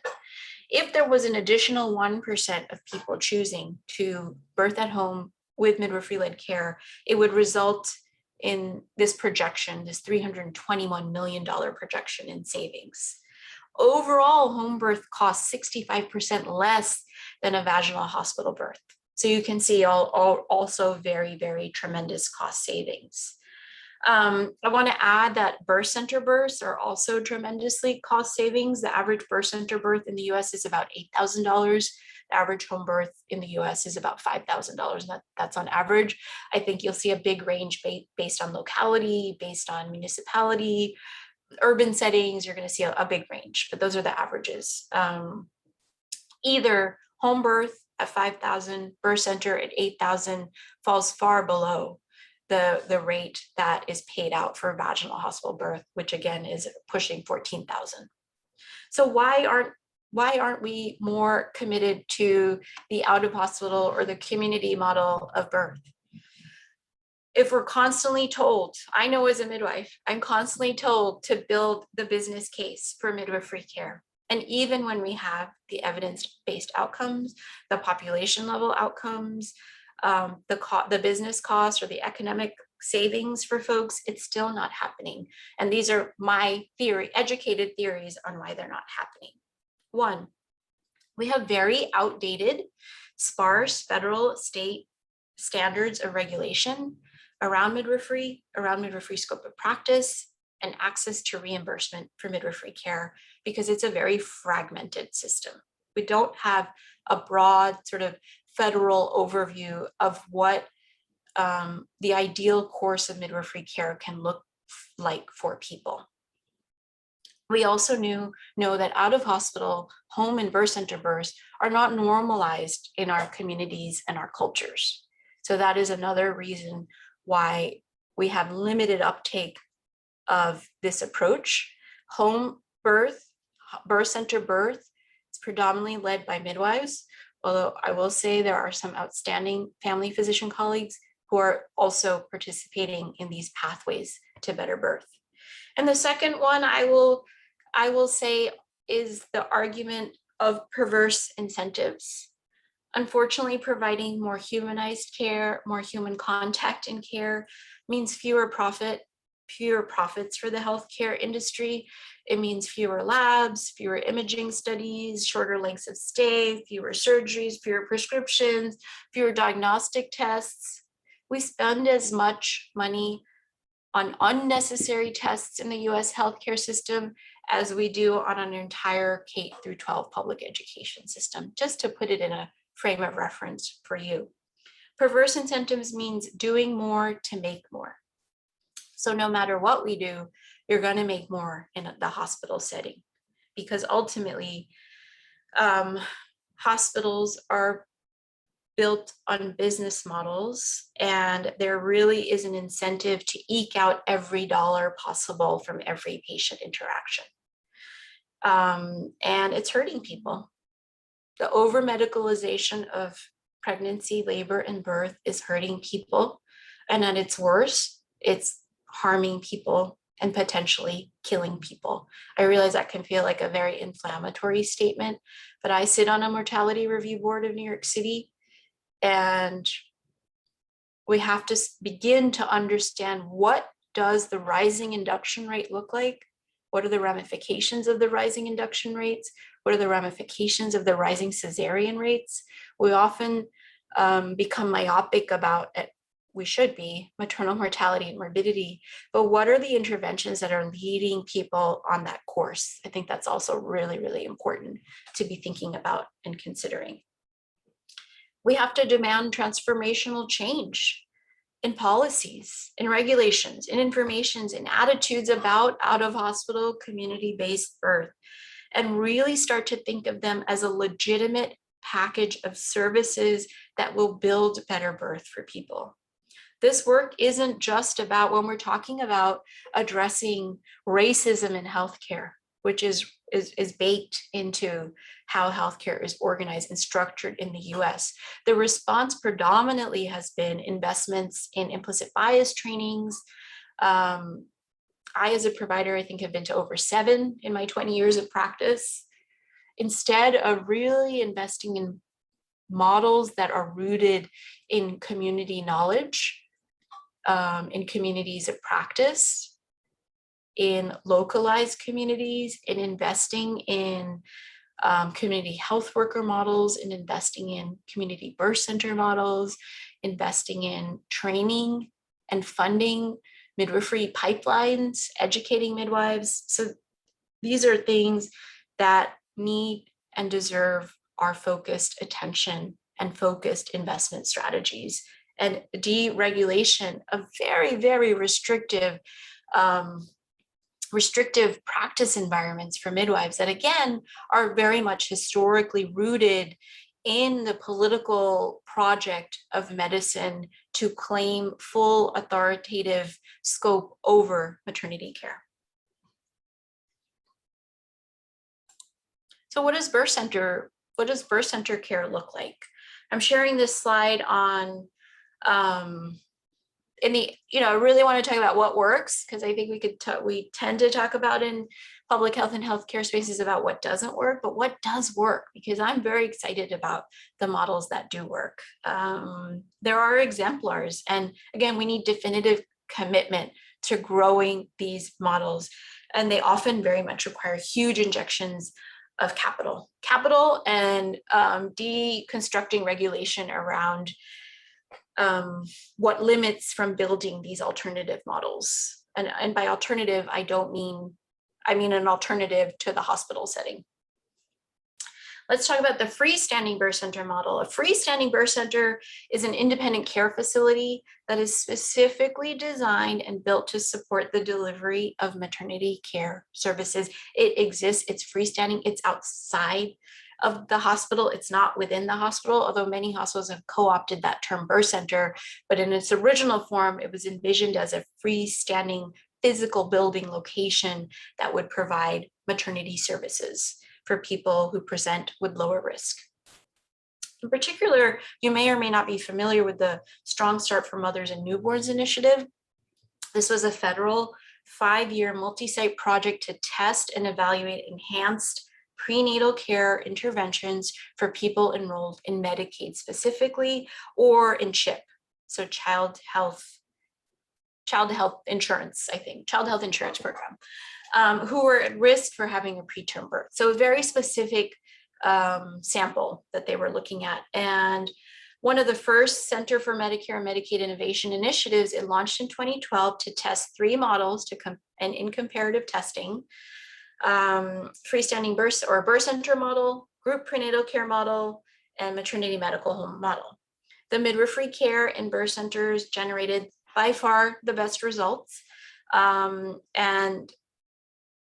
If there was an additional 1% of people choosing to birth at home with midwifery-led care, it would result in this projection, this $321 million projection in savings. Overall, home birth costs 65% less than a vaginal hospital birth. So you can see also very, very tremendous cost savings. I want to add that birth center births are also tremendously cost savings. The average birth center birth in the US is about $8,000. The average home birth in the US is about $5,000. That's on average. I think you'll see a big range based on locality, based on municipality. Urban settings, you're going to see a big range, but those are the averages. Either home birth at $5,000, birth center at $8,000 falls far below the rate that is paid out for vaginal hospital birth, which again is pushing $14,000. So why aren't we more committed to the out of hospital or the community model of birth? If we're constantly told, I know as a midwife, I'm constantly told to build the business case for midwifery care. And even when we have the evidence-based outcomes, the population level outcomes, the business cost or the economic savings for folks, it's still not happening. And these are my educated theories on why they're not happening. One, we have very outdated, sparse federal, state standards of regulation around midwifery scope of practice, and access to reimbursement for midwifery care, because it's a very fragmented system. We don't have a broad sort of federal overview of what the ideal course of midwifery care can look like for people. We also know that out of hospital, home and birth center births are not normalized in our communities and our cultures. So that is another reason why we have limited uptake of this approach. Home birth, birth center birth, is predominantly led by midwives, although I will say there are some outstanding family physician colleagues who are also participating in these pathways to better birth. And the second one I will say is the argument of perverse incentives. Unfortunately, providing more humanized care, more human contact in care means fewer profits for the healthcare industry. It means fewer labs, fewer imaging studies, shorter lengths of stay, fewer surgeries, fewer prescriptions, fewer diagnostic tests. We spend as much money on unnecessary tests in the US healthcare system as we do on an entire K through 12 public education system, just to put it in a frame of reference for you. Perverse incentives means doing more to make more. So no matter what we do, you're going to make more in the hospital setting, because ultimately hospitals are built on business models, and there really is an incentive to eke out every dollar possible from every patient interaction. And it's hurting people. The over-medicalization of pregnancy, labor, and birth is hurting people. And at its worst, it's harming people and potentially killing people. I realize that can feel like a very inflammatory statement, but I sit on a mortality review board of New York City, and we have to begin to understand, what does the rising induction rate look like? What are the ramifications of the rising induction rates? What are the ramifications of the rising cesarean rates? We often become myopic about it. We should be maternal mortality and morbidity, but what are the interventions that are leading people on that course? I think that's also really, really important to be thinking about and considering. We have to demand transformational change in policies, in regulations, in informations, in attitudes about out-of-hospital community-based birth, and really start to think of them as a legitimate package of services that will build better birth for people. This work isn't just about, when we're talking about addressing racism in healthcare, which is baked into how healthcare is organized and structured in the US. The response predominantly has been investments in implicit bias trainings. I, as a provider, I think have been to over 7 in my 20 years of practice, instead of really investing in models that are rooted in community knowledge, in communities of practice, in localized communities, in investing in community health worker models, in investing in community birth center models, investing in training and funding midwifery pipelines, educating midwives. So these are things that need and deserve our focused attention and focused investment strategies. And deregulation of very, very restrictive practice environments for midwives that, again, are very much historically rooted in the political project of medicine to claim full authoritative scope over maternity care. So what does birth center care look like? I'm sharing this slide on I really want to talk about what works, because I think we tend to talk about in public health and healthcare spaces about what doesn't work, but what does work, because I'm very excited about the models that do work. There are exemplars, and again, we need definitive commitment to growing these models, and they often very much require huge injections of capital and deconstructing regulation around what limits from building these alternative models. And by alternative, I mean an alternative to the hospital setting. Let's talk about the freestanding birth center model. A freestanding birth center is an independent care facility that is specifically designed and built to support the delivery of maternity care services. It exists, it's freestanding, it's outside of the hospital. It's not within the hospital, although many hospitals have co-opted that term birth center, but in its original form, it was envisioned as a freestanding physical building location that would provide maternity services for people who present with lower risk. In particular, you may or may not be familiar with the Strong Start for Mothers and Newborns initiative. This was a federal 5-year multi-site project to test and evaluate enhanced prenatal care interventions for people enrolled in Medicaid specifically, or in CHIP, so child health insurance, I think, child health insurance program, who were at risk for having a preterm birth. So a very specific sample that they were looking at. And one of the first Center for Medicare and Medicaid Innovation initiatives, it launched in 2012 to test 3 models and in comparative testing: freestanding birth or birth center model, group prenatal care model, and maternity medical home model. The midwifery care in birth centers generated by far the best results. And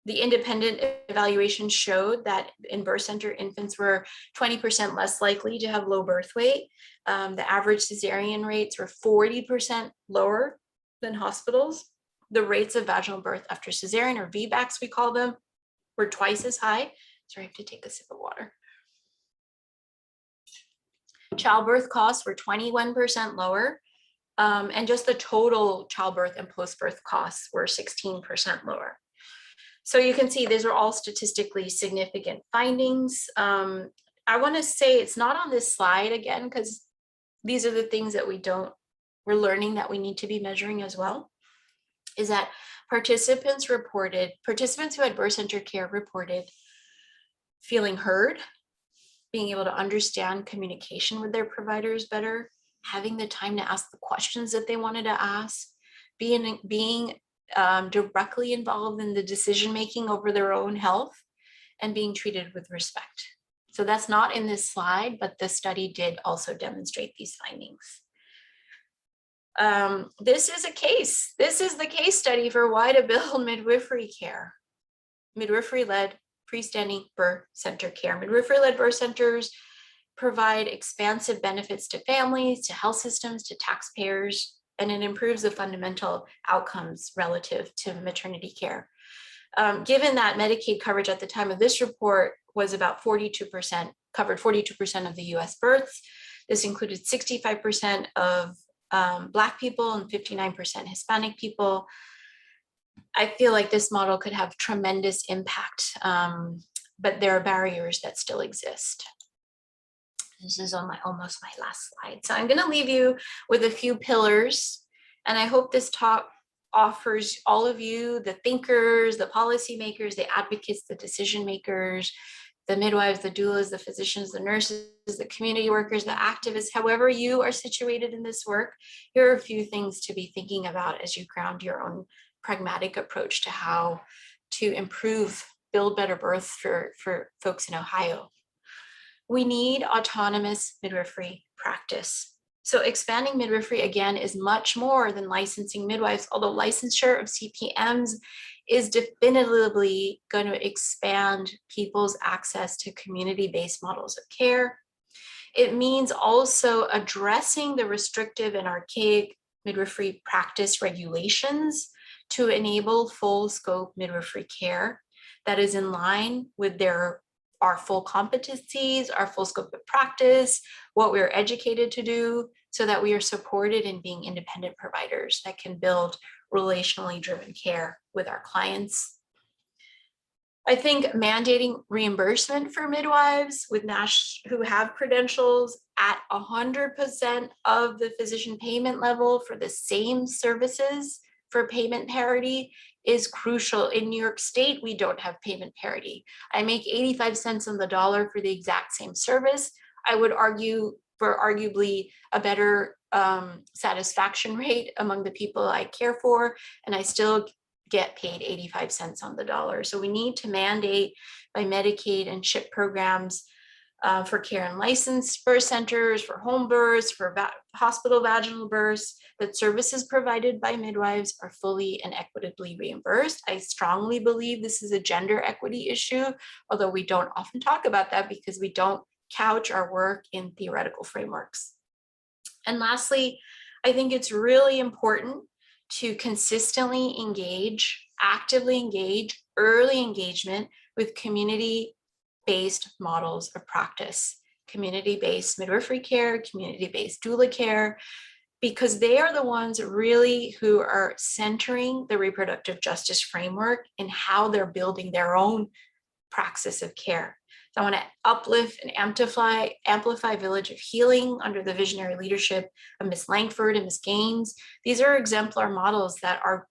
the independent evaluation showed that in birth center, infants were 20% less likely to have low birth weight. The average cesarean rates were 40% lower than hospitals. The rates of vaginal birth after cesarean, or VBACs we call them, were twice as high. Sorry, I have to take a sip of water. Childbirth costs were 21% lower. And just the total childbirth and post-birth costs were 16% lower. So you can see these are all statistically significant findings. I want to say it's not on this slide again, because these are the things that we're learning that we need to be measuring as well, is that participants who had birth center care reported feeling heard, being able to understand communication with their providers better, having the time to ask the questions that they wanted to ask, being directly involved in the decision-making over their own health, and being treated with respect. So that's not in this slide, but the study did also demonstrate these findings. This is the case study for why to build midwifery care. Midwifery-led freestanding birth center care. Midwifery-led birth centers provide expansive benefits to families, to health systems, to taxpayers, and it improves the fundamental outcomes relative to maternity care. Given that Medicaid coverage at the time of this report was about 42%, covered 42% of the US births, this included 65% of Black people and 59% Hispanic people. I feel like this model could have tremendous impact, but there are barriers that still exist. This is almost my last slide. So I'm going to leave you with a few pillars, and I hope this talk offers all of you, the thinkers, the policymakers, the advocates, the decision makers, the midwives, the doulas, the physicians, the nurses, the community workers, the activists, however you are situated in this work, here are a few things to be thinking about as you ground your own pragmatic approach to how to build better birth for folks in Ohio. We need autonomous midwifery practice. So expanding midwifery, again, is much more than licensing midwives, although licensure of CPMs is definitively going to expand people's access to community-based models of care. It means also addressing the restrictive and archaic midwifery practice regulations to enable full scope midwifery care that is in line with our full competencies, our full scope of practice, what we're educated to do, so that we are supported in being independent providers that can build relationally driven care with our clients. I think mandating reimbursement for midwives who have credentials at 100% of the physician payment level for the same services for payment parity is crucial. In New York State, we don't have payment parity. I make 85 cents on the dollar for the exact same service. I would argue for arguably a better satisfaction rate among the people I care for, and I still get paid 85 cents on the dollar. So we need to mandate by Medicaid and CHIP programs for care and licensed birth centers, for home births, for hospital vaginal births, that services provided by midwives are fully and equitably reimbursed. I strongly believe this is a gender equity issue, although we don't often talk about that because we don't couch our work in theoretical frameworks. And lastly, I think it's really important to consistently actively engage, early engagement with community-based models of practice, community-based midwifery care, community-based doula care, because they are the ones really who are centering the reproductive justice framework and how they're building their own praxis of care. So I want to uplift and amplify Village of Healing under the visionary leadership of Ms. Langford and Ms. Gaines. These are exemplar models that are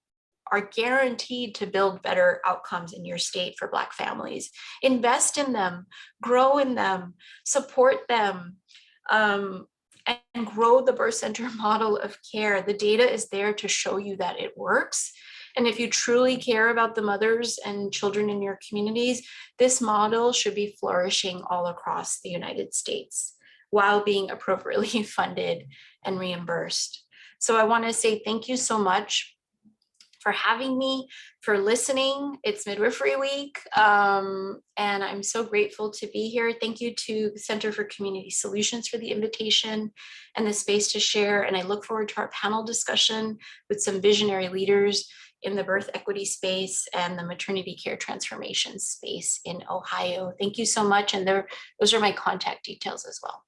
guaranteed to build better outcomes in your state for Black families. Invest in them, grow in them, support them, and grow the birth center model of care. The data is there to show you that it works. And if you truly care about the mothers and children in your communities, this model should be flourishing all across the United States while being appropriately funded and reimbursed. So I want to say thank you so much for having me, for listening. It's Midwifery Week, and I'm so grateful to be here. Thank you to the Center for Community Solutions for the invitation and the space to share. And I look forward to our panel discussion with some visionary leaders in the birth equity space and the maternity care transformation space in Ohio. Thank you so much. And those are my contact details as well.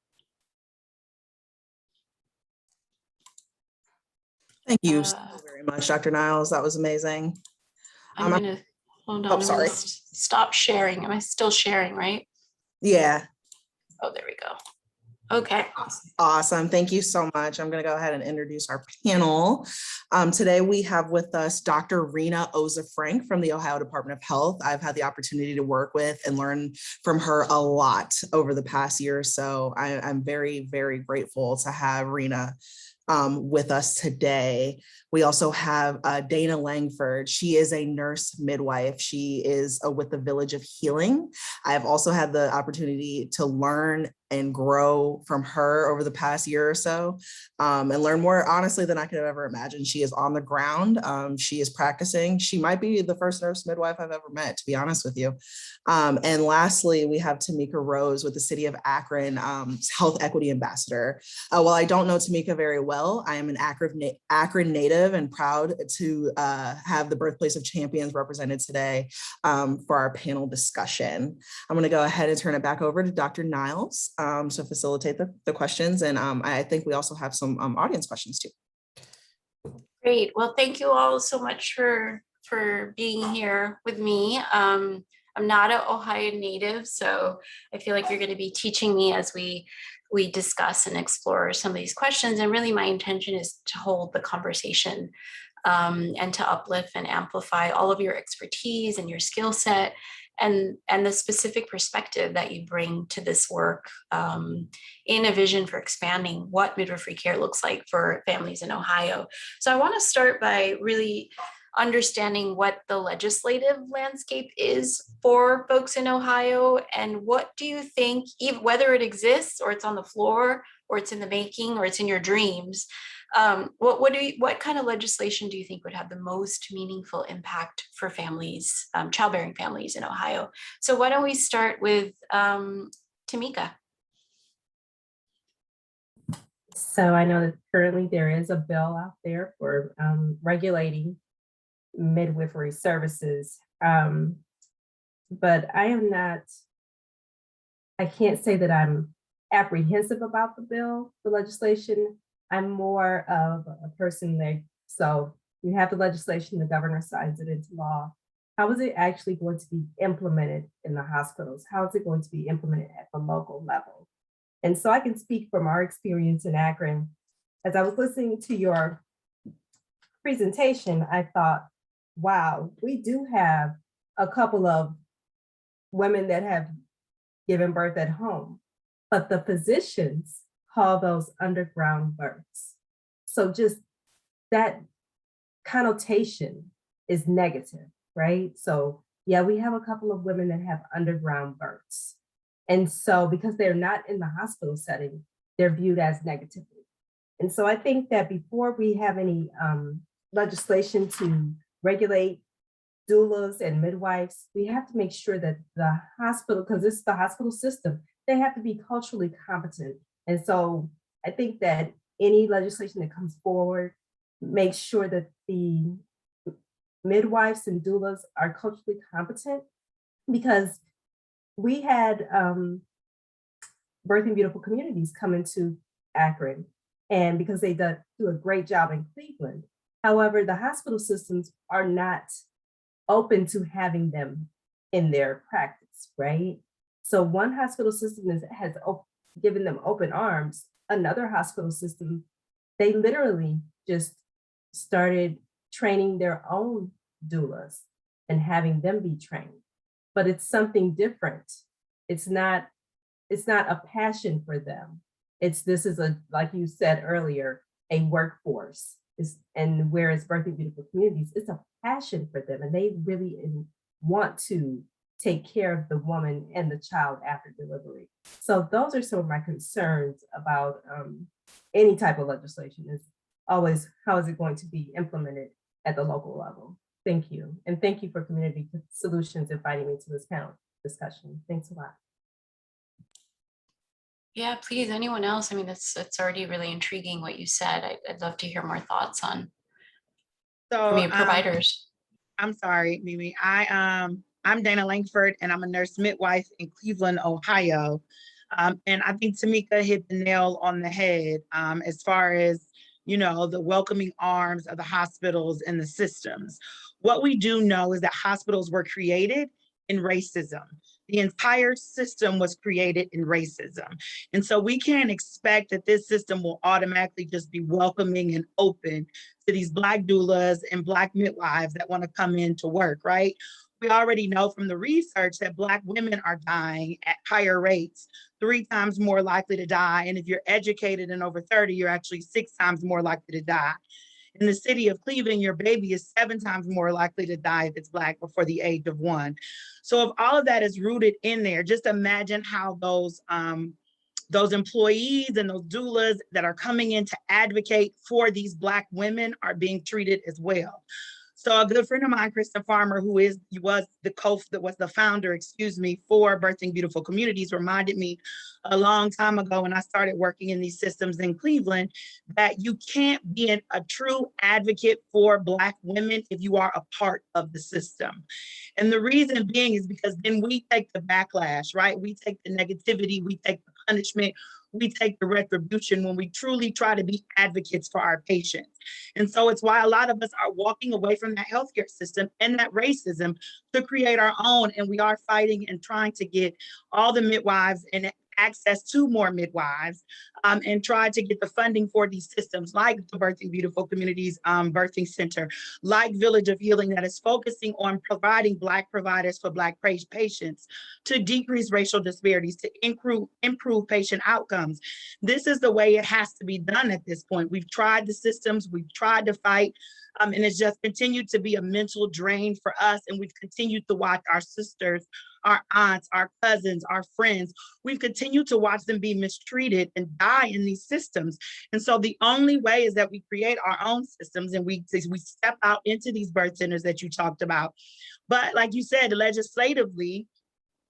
Thank you so very much, Dr. Niles. That was amazing. I'm gonna, hold on, Oh, I'm sorry. gonna stop sharing. Am I still sharing, right? Yeah. Oh, there we go. Okay. Awesome. Thank you so much. I'm going to go ahead and introduce our panel. Today we have with us Dr. Reena Oza-Frank from the Ohio Department of Health. I've had the opportunity to work with and learn from her a lot over the past year or so. I'm very, very grateful to have Reena with us today. We also have Da'na Langford. She is a nurse midwife. She is with the Village of Healing. I've also had the opportunity to learn and grow from her over the past year or so, and learn more honestly than I could have ever imagined. She is on the ground. She is practicing. She might be the first nurse midwife I've ever met, to be honest with you. And lastly, we have Tamika Rose with the City of Akron Health Equity Ambassador. While I don't know Tamika very well, I am an Akron native and proud to have the Birthplace of Champions represented today for our panel discussion. I'm going to go ahead and turn it back over to Dr. Niles to facilitate the questions. And I think we also have some audience questions too. Great. Well, thank you all so much for being here with me. I'm not an Ohio native, so I feel like you're going to be teaching me as we discuss and explore some of these questions. And really my intention is to hold the conversation and to uplift and amplify all of your expertise and your skill set and the specific perspective that you bring to this work in a vision for expanding what midwifery care looks like for families in Ohio. So I want to start by really understanding what the legislative landscape is for folks in Ohio, and what do you think, even whether it exists or it's on the floor or it's in the making or it's in your dreams, what kind of legislation do you think would have the most meaningful impact for families, childbearing families in Ohio? So why don't we start with Tamika? So I know that currently there is a bill out there for regulating midwifery services, but I can't say that I'm apprehensive about the legislation. I'm more of a person that, so you have the legislation, the governor signs it into law. How is it actually going to be implemented in the hospitals? How is it going to be implemented at the local level? And so I can speak from our experience in Akron. As I was listening to your presentation, I thought, wow, we do have a couple of women that have given birth at home, but the physicians call those underground births. So just that connotation is negative, right? So yeah, we have a couple of women that have underground births. And so because they're not in the hospital setting, they're viewed as negatively. And so I think that before we have any legislation to regulate doulas and midwives, we have to make sure that the hospital, because it's the hospital system, they have to be culturally competent. And so I think that any legislation that comes forward makes sure that the midwives and doulas are culturally competent, because we had Birthing Beautiful Communities come into Akron, and because they do a great job in Cleveland. However, the hospital systems are not open to having them in their practice, right? So one hospital system has given them open arms. Another hospital system, they literally just started training their own doulas and having them be trained. But it's something different. It's not a passion for them. This is like you said earlier, a workforce. And whereas Birthing Beautiful Communities, it's a passion for them, and they really want to take care of the woman and the child after delivery. So those are some of my concerns about any type of legislation, is always how is it going to be implemented at the local level. Thank you. And thank you for Community Solutions inviting me to this panel discussion. Thanks a lot. Yeah, please, anyone else? I mean, that's already really intriguing what you said. I'd love to hear more thoughts on from your providers. I'm sorry, Mimi. I'm Da'na Langford, and I'm a nurse midwife in Cleveland, Ohio. And I think Tamika hit the nail on the head as far as, the welcoming arms of the hospitals and the systems. What we do know is that hospitals were created in racism. The entire system was created in racism. And so we can't expect that this system will automatically just be welcoming and open to these Black doulas and Black midwives that want to come in to work, right? We already know from the research that Black women are dying at higher rates, 3 times more likely to die. And if you're educated and over 30, you're actually 6 times more likely to die. In the city of Cleveland, your baby is 7 times more likely to die if it's Black before the age of 1. So if all of that is rooted in there, just imagine how those employees and those doulas that are coming in to advocate for these Black women are being treated as well. So a good friend of mine, Kristen Farmer, who was the founder, for Birthing Beautiful Communities, reminded me a long time ago when I started working in these systems in Cleveland, that you can't be a true advocate for Black women if you are a part of the system. And the reason being is because then we take the backlash, right? We take the negativity, we take the punishment, we take the retribution when we truly try to be advocates for our patients. And so it's why a lot of us are walking away from that healthcare system and that racism to create our own. And we are fighting and trying to get all the midwives and access to more midwives, and try to get the funding for these systems like the Birthing Beautiful Communities Birthing Center, like Village of Healing, that is focusing on providing Black providers for Black patients to decrease racial disparities, to improve patient outcomes. This is the way it has to be done at this point. We've tried the systems, we've tried to fight, and it's just continued to be a mental drain for us. And we've continued to watch our sisters, our aunts, our cousins, our friends, we've continued to watch them be mistreated and die in these systems. And so the only way is that we create our own systems and we step out into these birth centers that you talked about. But like you said, legislatively,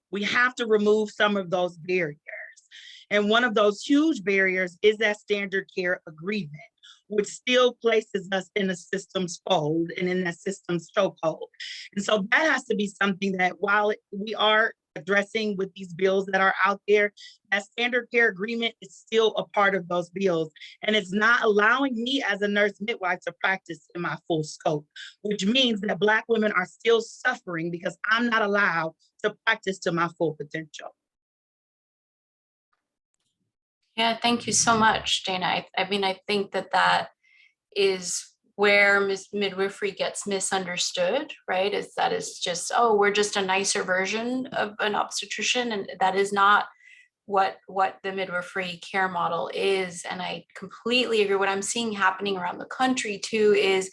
we have to remove some of those barriers. And one of those huge barriers is that standard care agreement, which still places us in a system's fold and in that system's chokehold. And so that has to be something that, while we are addressing with these bills that are out there, that standard care agreement is still a part of those bills. And it's not allowing me as a nurse midwife to practice in my full scope, which means that Black women are still suffering because I'm not allowed to practice to my full potential. Yeah, thank you so much, Da'na. I mean, I think that is where midwifery gets misunderstood, right? Is just, oh, we're just a nicer version of an obstetrician, and that is not what the midwifery care model is. And I completely agree. What I'm seeing happening around the country too is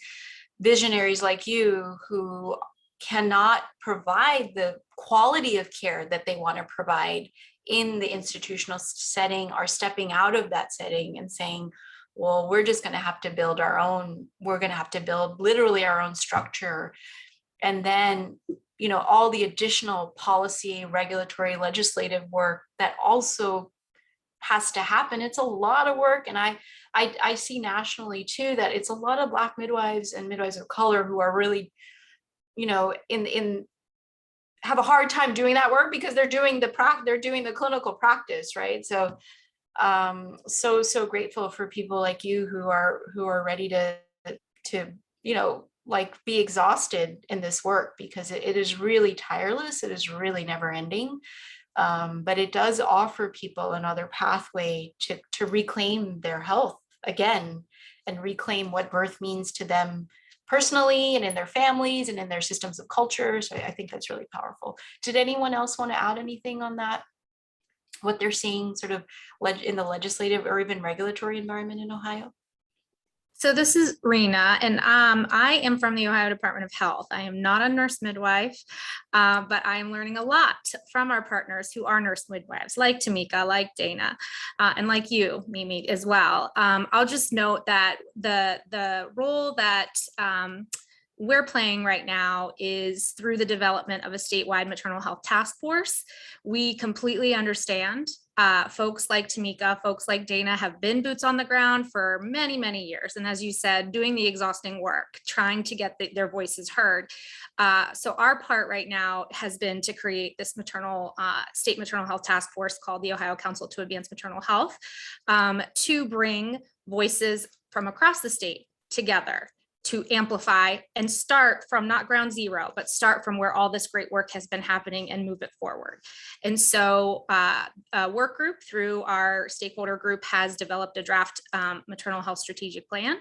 visionaries like you who cannot provide the quality of care that they want to provide in the institutional setting are stepping out of that setting and saying, well, we're just going to have to build our own, we're going to have to build literally our own structure. And then, all the additional policy, regulatory, legislative work that also has to happen. It's a lot of work. And I see nationally too, that it's a lot of Black midwives and midwives of color who are really, have a hard time doing that work because they're doing the clinical practice, right? So so grateful for people like you who are ready to be exhausted in this work, because it is really tireless. It is really never ending. But it does offer people another pathway to reclaim their health again and reclaim what birth means to them personally and in their families and in their systems of culture. So I think that's really powerful. Did anyone else want to add anything on that? What they're seeing sort of in the legislative or even regulatory environment in Ohio? So this is Reena, and I am from the Ohio Department of Health. I am not a nurse midwife, but I am learning a lot from our partners who are nurse midwives, like Tamika, like Da'na, and like you, Mimi, as well. I'll just note that the role that we're playing right now is through the development of a statewide maternal health task force. We completely understand folks like Tamika, folks like Da'na have been boots on the ground for many, many years. And as you said, doing the exhausting work, trying to get their voices heard. So our part right now has been to create this state maternal health task force called the Ohio Council to Advance Maternal Health, to bring voices from across the state together to amplify and start from not ground zero, but start from where all this great work has been happening and move it forward. And so a work group through our stakeholder group has developed a draft maternal health strategic plan.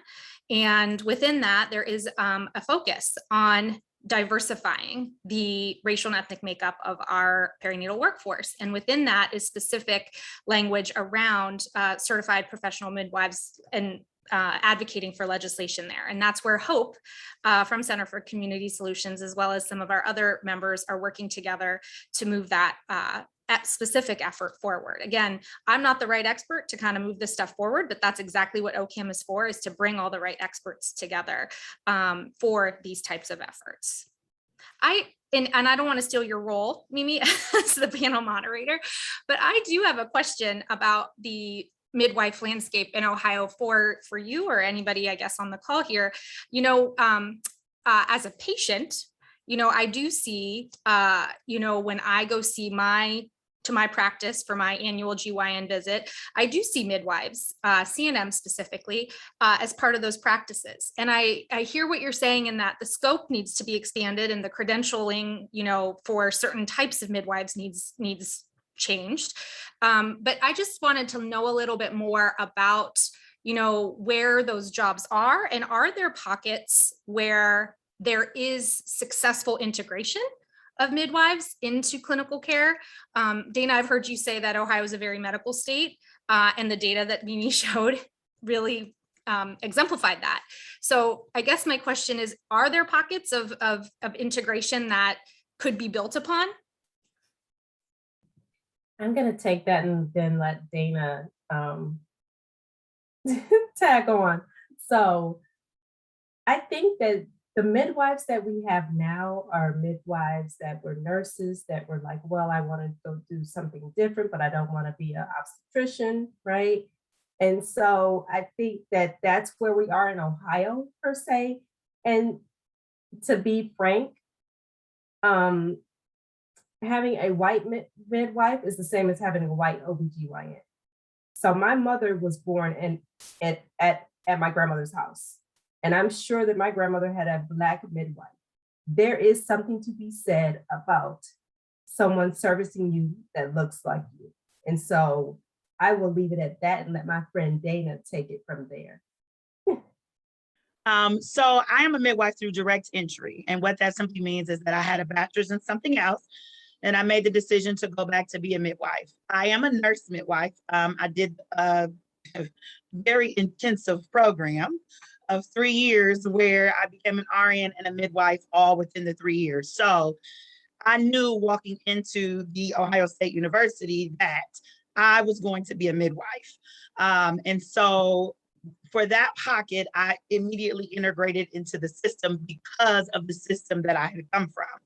And within that, there is a focus on diversifying the racial and ethnic makeup of our perinatal workforce. And within that is specific language around certified professional midwives and advocating for legislation there. And that's where HOPE from Center for Community Solutions, as well as some of our other members, are working together to move that specific effort forward. Again, I'm not the right expert to kind of move this stuff forward, but that's exactly what OCAM is for, is to bring all the right experts together for these types of efforts. And I don't want to steal your role, Mimi, as the panel moderator, but I do have a question about the midwife landscape in Ohio for you or anybody, I guess, on the call here. You know, as a patient, you know, I do see, you know, when I go see to my practice for my annual GYN visit, I do see midwives, CNM specifically, as part of those practices. And I hear what you're saying in that the scope needs to be expanded and the credentialing, you know, for certain types of midwives needs changed. But I just wanted to know a little bit more about, you know, where those jobs are, and are there pockets where there is successful integration of midwives into clinical care? Da'na, I've heard you say that Ohio is a very medical state, and the data that Mimi showed really exemplified that. So I guess my question is, are there pockets of integration that could be built upon? I'm going to take that and then let Da'na tag on. So I think that the midwives that we have now are midwives that were nurses that were like, well, I want to go do something different, but I don't want to be an obstetrician, right? And so I think that that's where we are in Ohio, per se. And to be frank, having a white midwife is the same as having a white OBGYN. So my mother was born at my grandmother's house. And I'm sure that my grandmother had a Black midwife. There is something to be said about someone servicing you that looks like you. And so I will leave it at that and let my friend Da'na take it from there. So I am a midwife through direct entry. And what that simply means is that I had a bachelor's in something else, and I made the decision to go back to be a midwife. I am a nurse midwife. I did a very intensive program of 3 years where I became an RN and a midwife all within the 3 years. So I knew walking into the Ohio State University that I was going to be a midwife. And so for that pocket, I immediately integrated into the system because of the system that I had come from.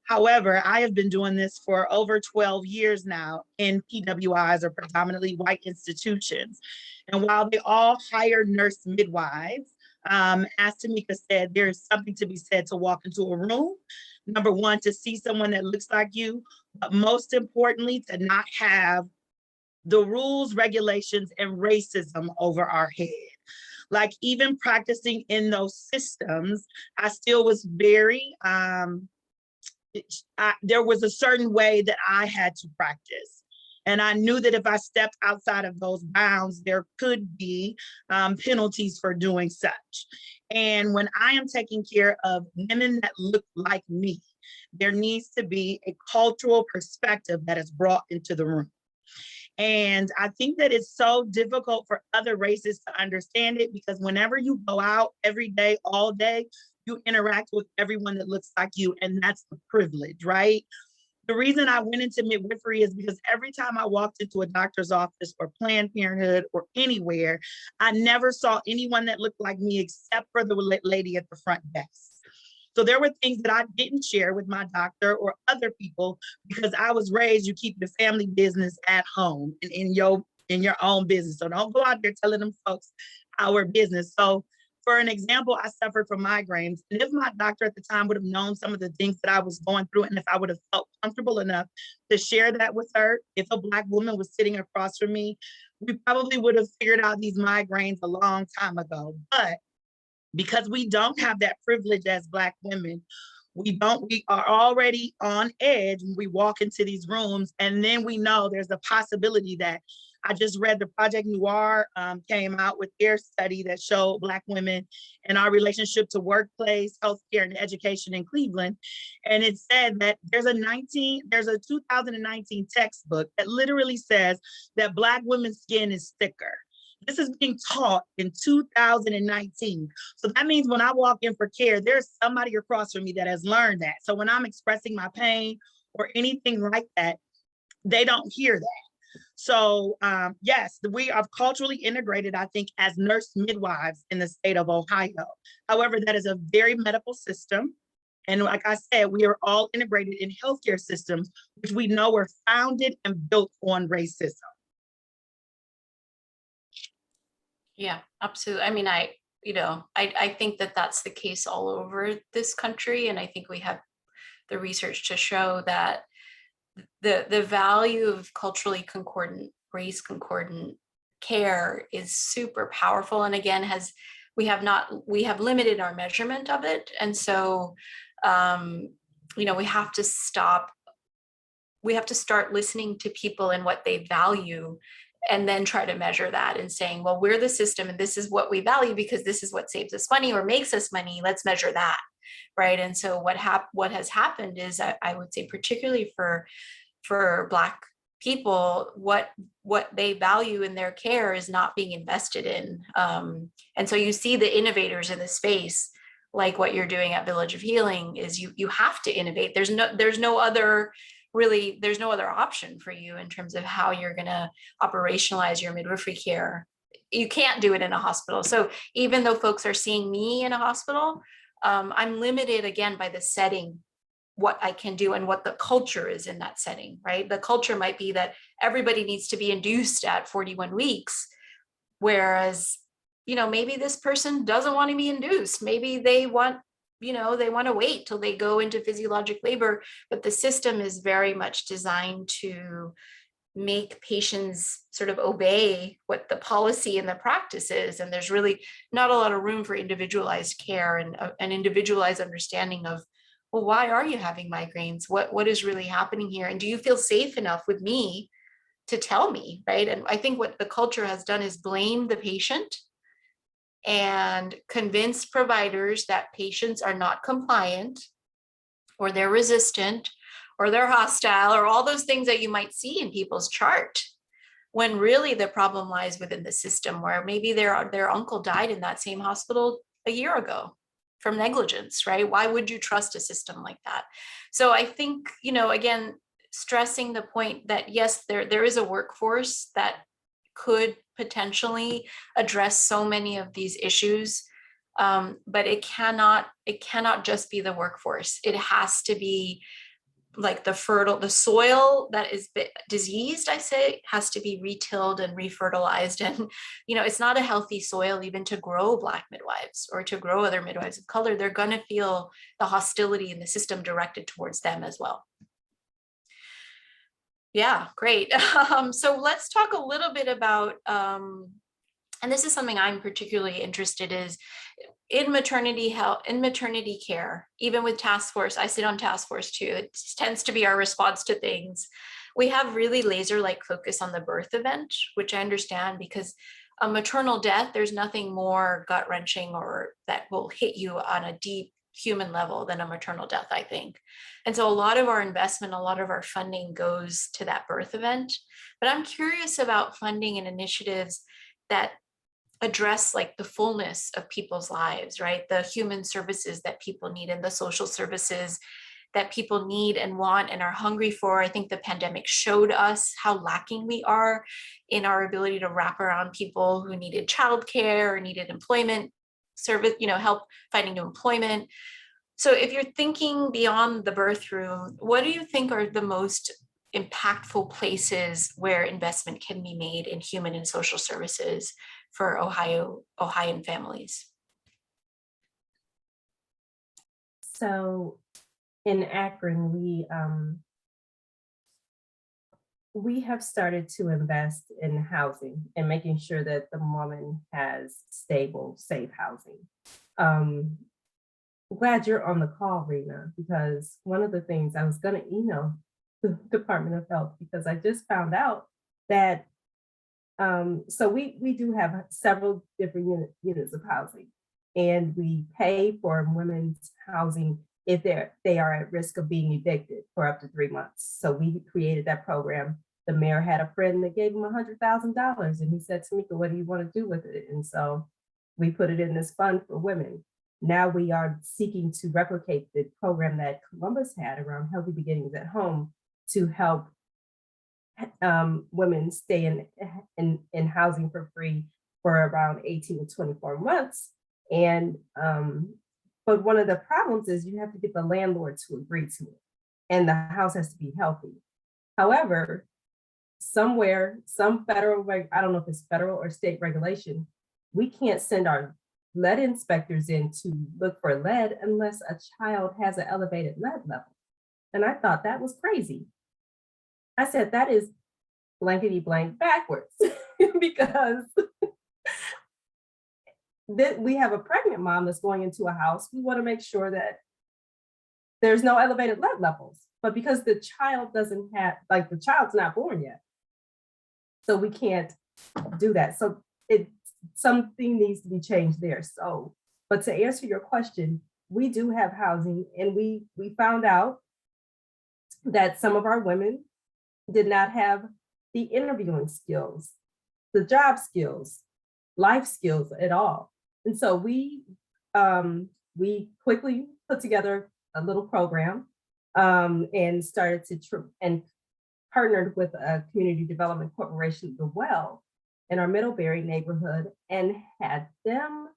However, I have been doing this for over 12 years now in PWIs, or predominantly white institutions. And while they all hire nurse midwives, as Tamika said, there is something to be said to walk into a room. Number one, to see someone that looks like you, but most importantly, to not have the rules, regulations, and racism over our head. Like, even practicing in those systems, I still was very, there was a certain way that I had to practice. And I knew that if I stepped outside of those bounds, there could be penalties for doing such. And when I am taking care of women that look like me, there needs to be a cultural perspective that is brought into the room. And I think that it's so difficult for other races to understand it, because whenever you go out every day, all day, you interact with everyone that looks like you, and that's the privilege, right? The reason I went into midwifery is because every time I walked into a doctor's office or Planned Parenthood or anywhere, I never saw anyone that looked like me except for the lady at the front desk. So there were things that I didn't share with my doctor or other people, because I was raised, you keep your family business at home and in your own business. So don't go out there telling them folks our business. So for an example, I suffered from migraines. And if my doctor at the time would have known some of the things that I was going through, and if I would have felt comfortable enough to share that with her, if a Black woman was sitting across from me, we probably would have figured out these migraines a long time ago. But because we don't have that privilege as Black women, we are already on edge when we walk into these rooms, and then we know there's a possibility that I just read the Project Noir came out with their study that showed Black women and our relationship to workplace, healthcare, and education in Cleveland. And it said that there's a 2019 textbook that literally says that Black women's skin is thicker. This is being taught in 2019. So that means when I walk in for care, there's somebody across from me that has learned that. So when I'm expressing my pain or anything like that, they don't hear that. So yes, we are culturally integrated, I think, as nurse midwives in the state of Ohio. However, that is a very medical system. And like I said, we are all integrated in healthcare systems, which we know are founded and built on racism. Yeah, absolutely. I mean, I think that that's the case all over this country. And I think we have the research to show that the value of culturally concordant, race concordant care is super powerful. And again, we have limited our measurement of it. And so, we have to start listening to people and what they value, and then try to measure that and saying, well, we're the system and this is what we value because this is what saves us money or makes us money. Let's measure that. Right. And so what has happened is I would say, particularly for Black people, what they value in their care is not being invested in. And so you see the innovators in the space, like what you're doing at Village of Healing, is you have to innovate. There's no other option for you in terms of how you're going to operationalize your midwifery care. You can't do it in a hospital. So even though folks are seeing me in a hospital, I'm limited again by the setting, what I can do and what the culture is in that setting, right? The culture might be that everybody needs to be induced at 41 weeks, whereas, maybe this person doesn't want to be induced. Maybe they want to wait till they go into physiologic labor, but the system is very much designed to make patients sort of obey what the policy and the practice is. And there's really not a lot of room for individualized care and an individualized understanding of, well, why are you having migraines? What is really happening here? And do you feel safe enough with me to tell me, right? And I think what the culture has done is blame the patient and convince providers that patients are not compliant, or they're resistant, or they're hostile, or all those things that you might see in people's chart, when really the problem lies within the system, where maybe their uncle died in that same hospital a year ago from negligence, right? Why would you trust a system like that? So I think, again, stressing the point that yes, there is a workforce that could potentially address so many of these issues, but it cannot just be the workforce. It has to be like the soil that is diseased, I say, has to be retilled and refertilized. And, it's not a healthy soil even to grow Black midwives or to grow other midwives of color. They're going to feel the hostility in the system directed towards them as well. Yeah, great. So let's talk a little bit about, and this is something I'm particularly interested in maternity health, in maternity care, even with task force. I sit on task force too. It tends to be our response to things. We have really laser-like focus on the birth event, which I understand, because a maternal death, there's nothing more gut-wrenching or that will hit you on a deep human level than a maternal death, I think. And so a lot of our investment, a lot of our funding goes to that birth event. But I'm curious about funding and initiatives that address like the fullness of people's lives, right? The human services that people need and the social services that people need and want and are hungry for. I think the pandemic showed us how lacking we are in our ability to wrap around people who needed childcare or needed employment service, help finding new employment. So if you're thinking beyond the birth room, what do you think are the most impactful places where investment can be made in human and social services for Ohioan families? So in Akron, we we have started to invest in housing and making sure that the woman has stable, safe housing. I'm glad you're on the call, Reena, because one of the things I was going to email the Department of Health, because I just found out that so we do have several different units of housing, and we pay for women's housing if they are at risk of being evicted for up to 3 months. So we created that program. The mayor had a friend that gave him $100,000, and he said, Tamika, what do you want to do with it? And so we put it in this fund for women. Now we are seeking to replicate the program that Columbus had around Healthy Beginnings at Home to help women stay in housing for free for around 18 to 24 months. And but one of the problems is you have to get the landlord to agree to it, and the house has to be healthy. However, somewhere, some federal, I don't know if it's federal or state regulation, we can't send our lead inspectors in to look for lead unless a child has an elevated lead level. And I thought that was crazy. I said, that is blankety blank backwards because we have a pregnant mom that's going into a house. We want to make sure that there's no elevated lead levels, but because the child doesn't have, like the child's not born yet. So we can't do that. So something needs to be changed there. So, but to answer your question, we do have housing, and we found out that some of our women did not have the interviewing skills, the job skills, life skills at all. And so we quickly put together a little program and started to and partnered with a community development corporation, The Well, in our Middlebury neighborhood, and had them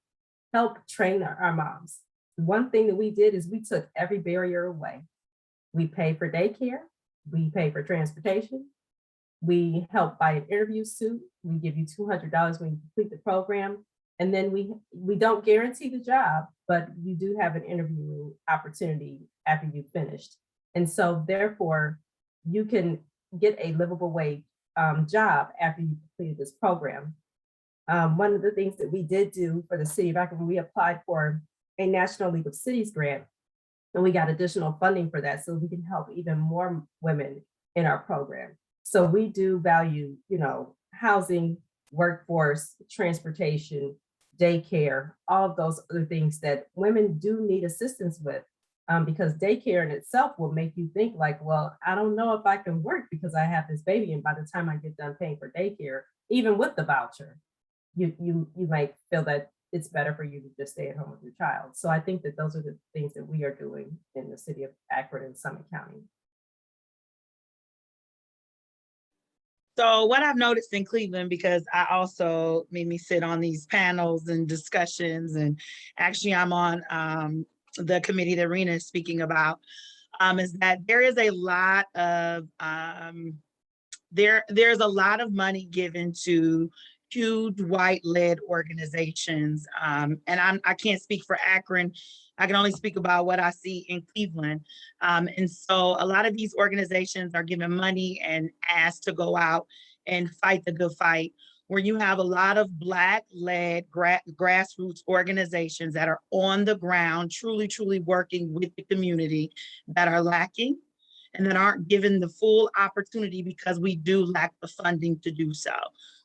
help train our moms. One thing that we did is we took every barrier away. We pay for daycare, we pay for transportation, we help buy an interview suit, we give you $200 when you complete the program, and then we don't guarantee the job, but you do have an interviewing opportunity after you've finished. And so therefore, you can get a livable wage job after you completed this program. One of the things that we did do for the city of Akron, we applied for a National League of Cities grant, and we got additional funding for that so we can help even more women in our program. So we do value, housing, workforce, transportation, daycare, all of those other things that women do need assistance with, because daycare in itself will make you think like, well, I don't know if I can work because I have this baby, and by the time I get done paying for daycare, even with the voucher, you might feel that it's better for you to just stay at home with your child. So I think that those are the things that we are doing in the city of Akron and Summit County. So what I've noticed in Cleveland, because I also made me sit on these panels and discussions, and actually I'm on the committee that Reena is speaking about, is that there is a lot of, there's a lot of money given to huge white-led organizations. And I can't speak for Akron. I can only speak about what I see in Cleveland. And so a lot of these organizations are given money and asked to go out and fight the good fight, where you have a lot of Black-led grassroots organizations that are on the ground, truly, truly working with the community, that are lacking and that aren't given the full opportunity because we do lack the funding to do so.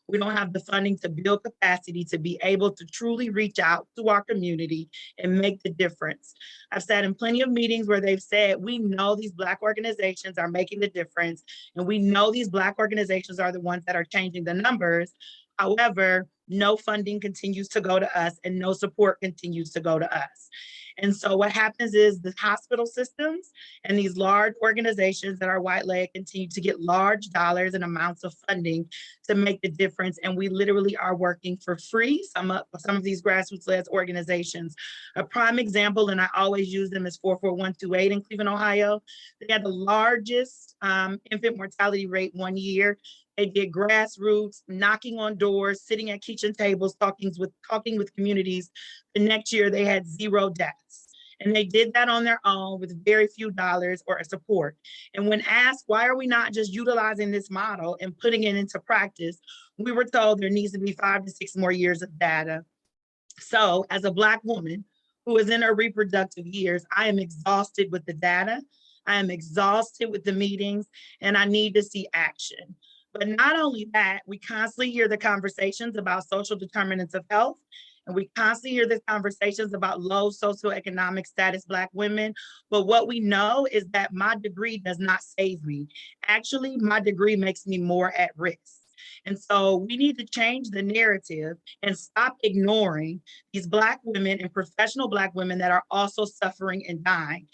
We don't have the funding to build capacity to be able to truly reach out to our community and make the difference. I've sat in plenty of meetings where they've said, we know these Black organizations are making the difference, and we know these Black organizations are the ones that are changing the numbers. However, no funding continues to go to us and no support continues to go to us. And so what happens is the hospital systems and these large organizations that are white-led continue to get large dollars and amounts of funding to make the difference. And we literally are working for free. Some of these grassroots-led organizations. A prime example, and I always use them, is 44128 in Cleveland, Ohio. They had the largest infant mortality rate one year. They did grassroots, knocking on doors, sitting at kitchen tables, talking with communities. The next year, they had 0 deaths. And they did that on their own with very few dollars or support. And when asked, why are we not just utilizing this model and putting it into practice, we were told there needs to be 5 to 6 more years of data. So as a Black woman who is in her reproductive years, I am exhausted with the data. I am exhausted with the meetings, and I need to see action. But not only that, we constantly hear the conversations about social determinants of health, and we constantly hear the conversations about low socioeconomic status Black women. But what we know is that my degree does not save me. Actually, my degree makes me more at risk. And so we need to change the narrative and stop ignoring these Black women and professional Black women that are also suffering and dying.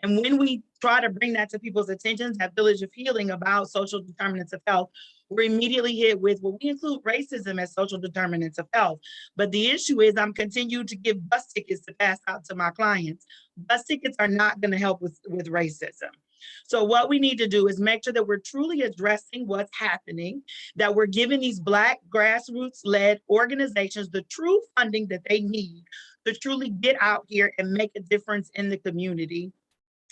And when we try to bring that to people's attentions at Village of Healing about social determinants of health, we're immediately hit with, well, we include racism as social determinants of health. But the issue is I'm continuing to give bus tickets to pass out to my clients. Bus tickets are not going to help with racism. So what we need to do is make sure that we're truly addressing what's happening, that we're giving these Black grassroots-led organizations the true funding that they need to truly get out here and make a difference in the community.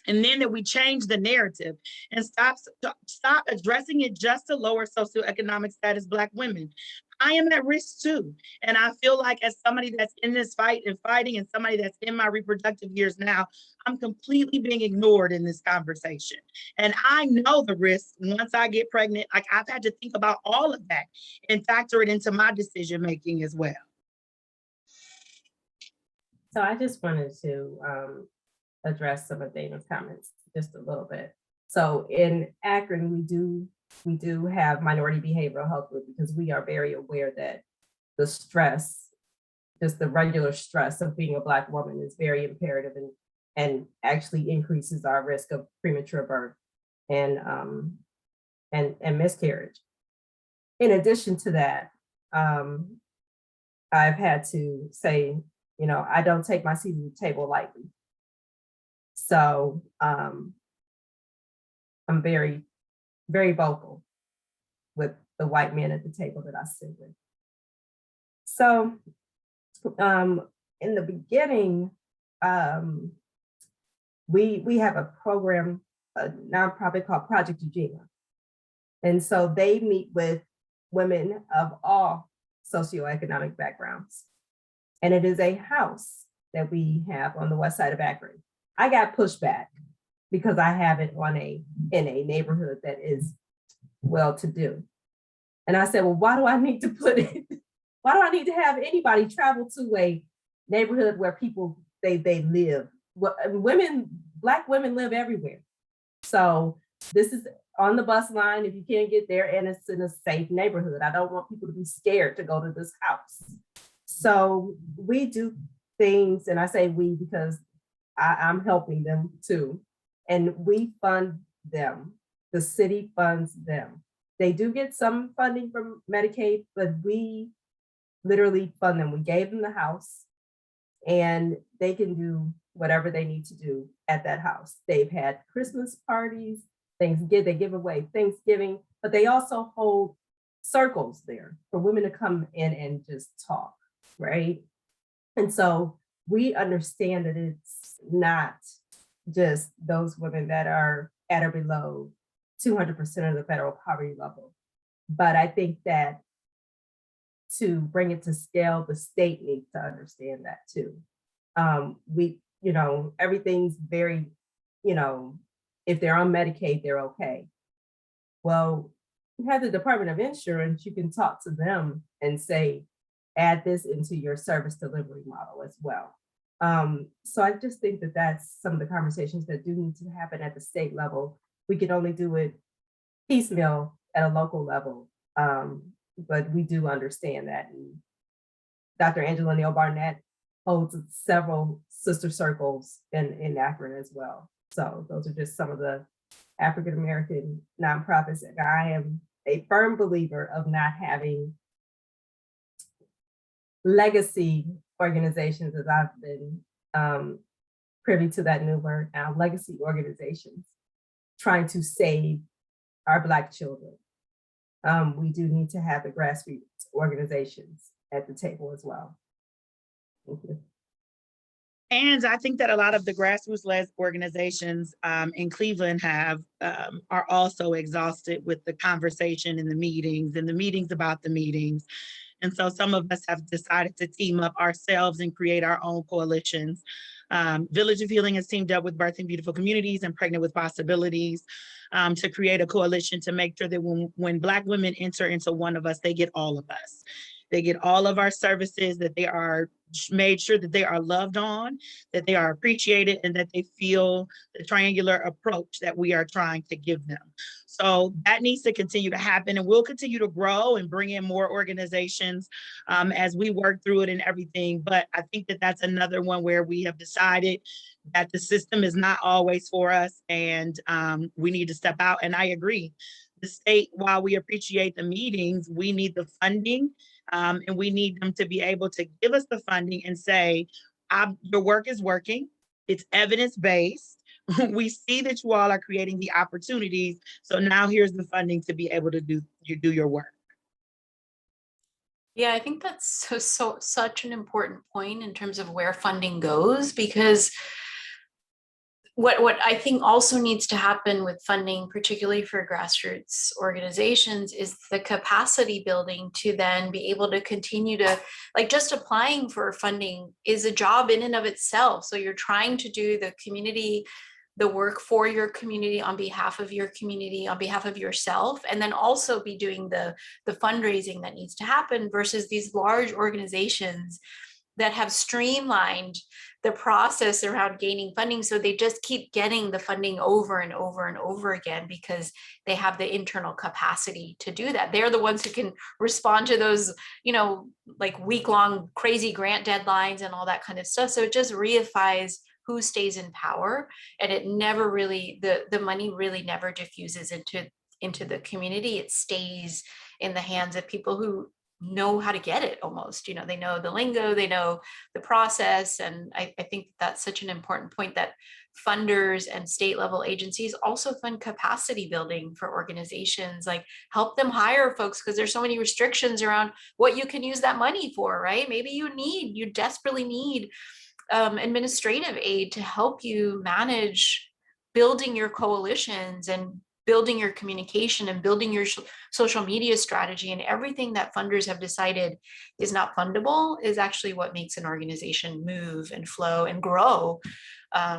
And then that we change the narrative and stop addressing it just to lower socioeconomic status Black women. I am at risk too. And I feel like as somebody that's in this fight and fighting and somebody that's in my reproductive years now, I'm completely being ignored in this conversation. And I know the risk once I get pregnant. Like, I've had to think about all of that and factor it into my decision-making as well. So I just wanted to address some of Dana's comments just a little bit. So in Akron, we do have minority behavioral health group because we are very aware that the stress, just the regular stress of being a Black woman is very imperative and actually increases our risk of premature birth and miscarriage. In addition to that, I've had to say, you know, I don't take my seat at the table lightly. So I'm very, very vocal with the white men at the table that I sit with. So in the beginning, we have a program, a nonprofit called Project Eugenia. And so they meet with women of all socioeconomic backgrounds. And it is a house that we have on the west side of Akron. I got pushback because I have it in a neighborhood that is well-to-do. And I said, well, why do I need to put it? Why do I need to have anybody travel to a neighborhood where people, they live? Well, Black women live everywhere. So this is on the bus line if you can't get there, and it's in a safe neighborhood. I don't want people to be scared to go to this house. So we do things, and I say we because I'm helping them too. And we fund them. The city funds them. They do get some funding from Medicaid, but we literally fund them. We gave them the house and they can do whatever they need to do at that house. They've had Christmas parties, Thanksgiving, they give away Thanksgiving, but they also hold circles there for women to come in and just talk, right? And so we understand that it's not just those women that are at or below 200% of the federal poverty level. But I think that to bring it to scale, the state needs to understand that too. Everything's very, if they're on Medicaid, they're okay. Well, you have the Department of Insurance, you can talk to them and say, add this into your service delivery model as well. So I just think that that's some of the conversations that do need to happen at the state level. We can only do it piecemeal at a local level, but we do understand that. And Dr. Angela Neal Barnett holds several sister circles in Akron as well. So those are just some of the African-American nonprofits. And I am a firm believer of not having legacy organizations, as I've been privy to that new word now, legacy organizations trying to save our Black children. We do need to have the grassroots organizations at the table as well. Thank you. And I think that a lot of the grassroots-led organizations in Cleveland are also exhausted with the conversation and the meetings about the meetings. And so some of us have decided to team up ourselves and create our own coalitions. Village of Healing has teamed up with Birthing Beautiful Communities and Pregnant with Possibilities to create a coalition to make sure that when Black women enter into one of us, they get all of us. They get all of our services, that they are made sure that they are loved on, that they are appreciated, and that they feel the triangular approach that we are trying to give them. So that needs to continue to happen, and we'll continue to grow and bring in more organizations as we work through it and everything. But I think that that's another one where we have decided that the system is not always for us, and we need to step out. And I agree. The state, while we appreciate the meetings, we need the funding. And we need them to be able to give us the funding and say, your work is working, it's evidence-based. We see that you all are creating the opportunities. So now here's the funding to be able to do your work. Yeah, I think that's such an important point in terms of where funding goes, because what I think also needs to happen with funding, particularly for grassroots organizations, is the capacity building to then be able to continue to, like, just applying for funding is a job in and of itself. So you're trying to do the work for your community, on behalf of your community, on behalf of yourself, and then also be doing the fundraising that needs to happen, versus these large organizations that have streamlined the process around gaining funding. So they just keep getting the funding over and over and over again because they have the internal capacity to do that. They're the ones who can respond to those, like week-long crazy grant deadlines and all that kind of stuff. So it just reifies who stays in power, and it never really, the money really never diffuses into the community. It stays in the hands of people who know how to get it almost, they know the lingo, they know the process. And I think that's such an important point, that funders and state level agencies also fund capacity building for organizations, like help them hire folks, because there's so many restrictions around what you can use that money for, right? Maybe you desperately need administrative aid to help you manage building your coalitions and building your communication and building your social media strategy, and everything that funders have decided is not fundable is actually what makes an organization move and flow and grow.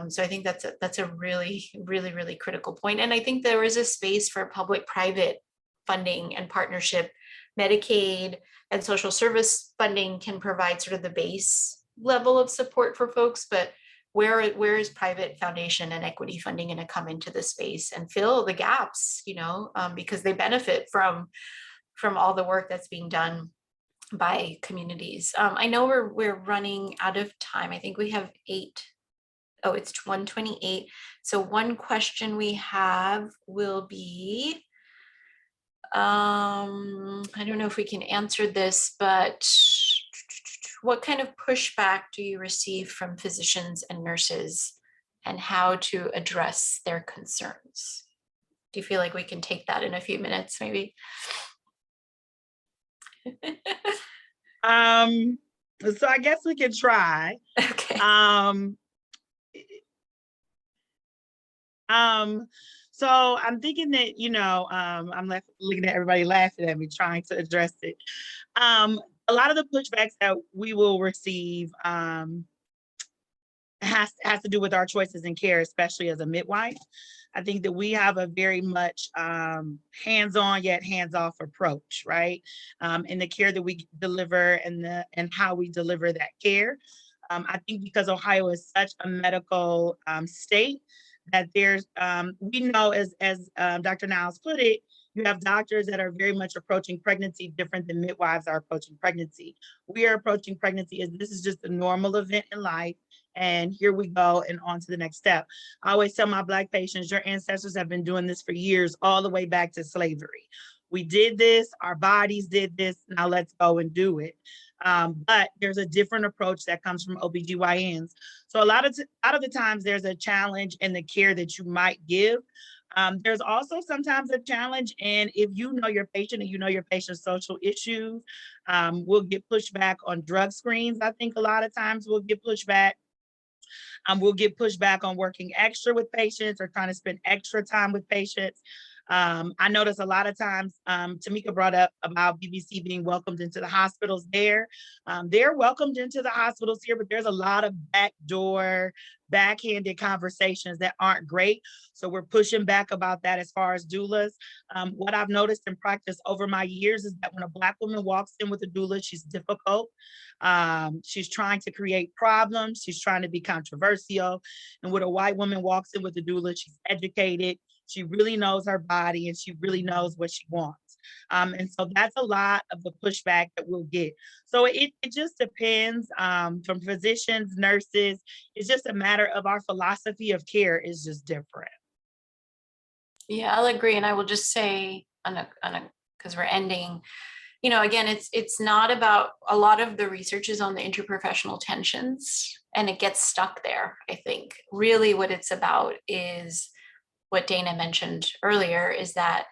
So I think that's a really, really, really critical point. And I think there is a space for public-private funding and partnership. Medicaid and social service funding can provide sort of the base level of support for folks, but where is private foundation and equity funding going to come into the space and fill the gaps, because they benefit from all the work that's being done by communities. I know we're running out of time. I think we have 8. Oh, it's 1:28. So one question we have will be, I don't know if we can answer this, but what kind of pushback do you receive from physicians and nurses, and how to address their concerns? Do you feel like we can take that in a few minutes, maybe? So I guess we can try. Okay. So I'm thinking that, I'm looking at everybody laughing at me, trying to address it. A lot of the pushbacks that we will receive has to do with our choices in care, especially as a midwife. I think that we have a very much hands-on yet hands-off approach, right? In the care that we deliver and how we deliver that care. I think because Ohio is such a medical state, that there's, we know as Dr. Niles put it, you have doctors that are very much approaching pregnancy different than midwives are approaching pregnancy. We are approaching pregnancy as this is just a normal event in life, and here we go and on to the next step. I always tell my Black patients, your ancestors have been doing this for years, all the way back to slavery. We did this, our bodies did this, now let's go and do it. But there's a different approach that comes from OBGYNs. So a lot of the times there's a challenge in the care that you might give. There's also sometimes a challenge, and if you know your patient and you know your patient's social issues, we'll get pushback on drug screens. I think a lot of times we'll get pushback We'll get pushback on working extra with patients or trying to spend extra time with patients. I notice a lot of times, Tamika brought up about BBC being welcomed into the hospitals there. They're welcomed into the hospitals here, but there's a lot of backdoor, backhanded conversations that aren't great. So we're pushing back about that as far as doulas. What I've noticed in practice over my years is that when a Black woman walks in with a doula, she's difficult. She's trying to create problems. She's trying to be controversial. And when a white woman walks in with a doula, she's educated. She really knows her body and she really knows what she wants. And so that's a lot of the pushback that we'll get. So it just depends from physicians, nurses. It's just a matter of our philosophy of care is just different. Yeah, I'll agree. And I will just say because we're ending, you know, again, it's not about, a lot of the research is on the interprofessional tensions and it gets stuck there. I think really what it's about is what Da'na mentioned earlier, is that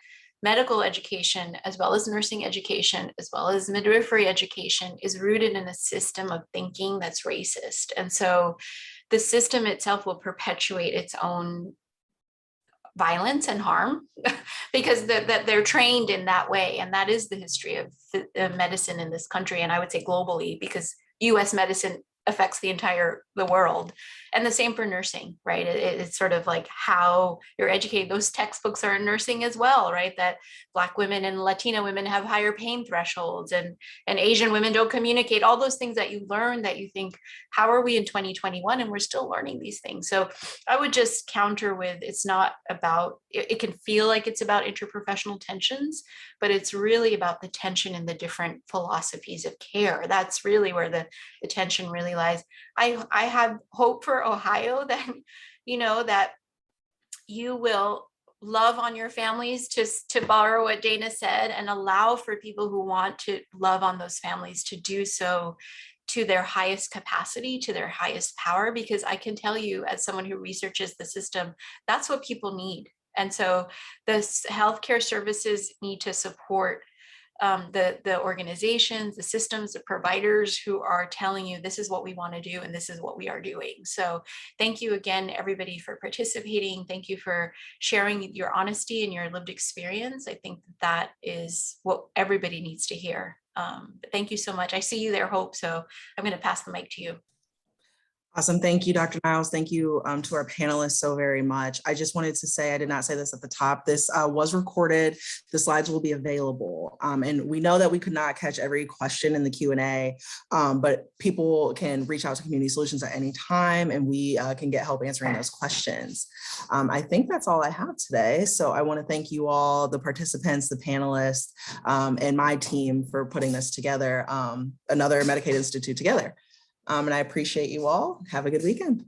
medical education, as well as nursing education, as well as midwifery education, is rooted in a system of thinking that's racist. And so the system itself will perpetuate its own violence and harm because they're trained in that way. And that is the history of medicine in this country. And I would say globally, because US medicine affects the world. And the same for nursing, right? It's sort of like how you're educated. Those textbooks are in nursing as well, right? That Black women and Latina women have higher pain thresholds and Asian women don't communicate, all those things that you learn that you think, how are we in 2021? And we're still learning these things. So I would just counter with, it's not about, it can feel like it's about interprofessional tensions, but it's really about the tension in the different philosophies of care. That's really where the tension really lies. I have hope for Ohio that, you know, that you will love on your families, to borrow what Da'na said, and allow for people who want to love on those families to do so to their highest capacity, to their highest power, because I can tell you, as someone who researches the system, that's what people need. And so the healthcare services need to support the organizations, the systems, the providers who are telling you this is what we want to do and this is what we are doing. So thank you again, everybody, for participating. Thank you for sharing your honesty and your lived experience. I think that is what everybody needs to hear. But thank you so much. I see you there, Hope. So I'm going to pass the mic to you. Awesome. Thank you, Dr. Niles. Thank you to our panelists so very much. I just wanted to say, I did not say this at the top, this was recorded. The slides will be available. And we know that we could not catch every question in the Q&A, but people can reach out to Community Solutions at any time and we can get help answering those questions. I think that's all I have today. So I want to thank you all, the participants, the panelists, and my team for putting this together, another Medicaid Institute together. And I appreciate you all. Have a good weekend.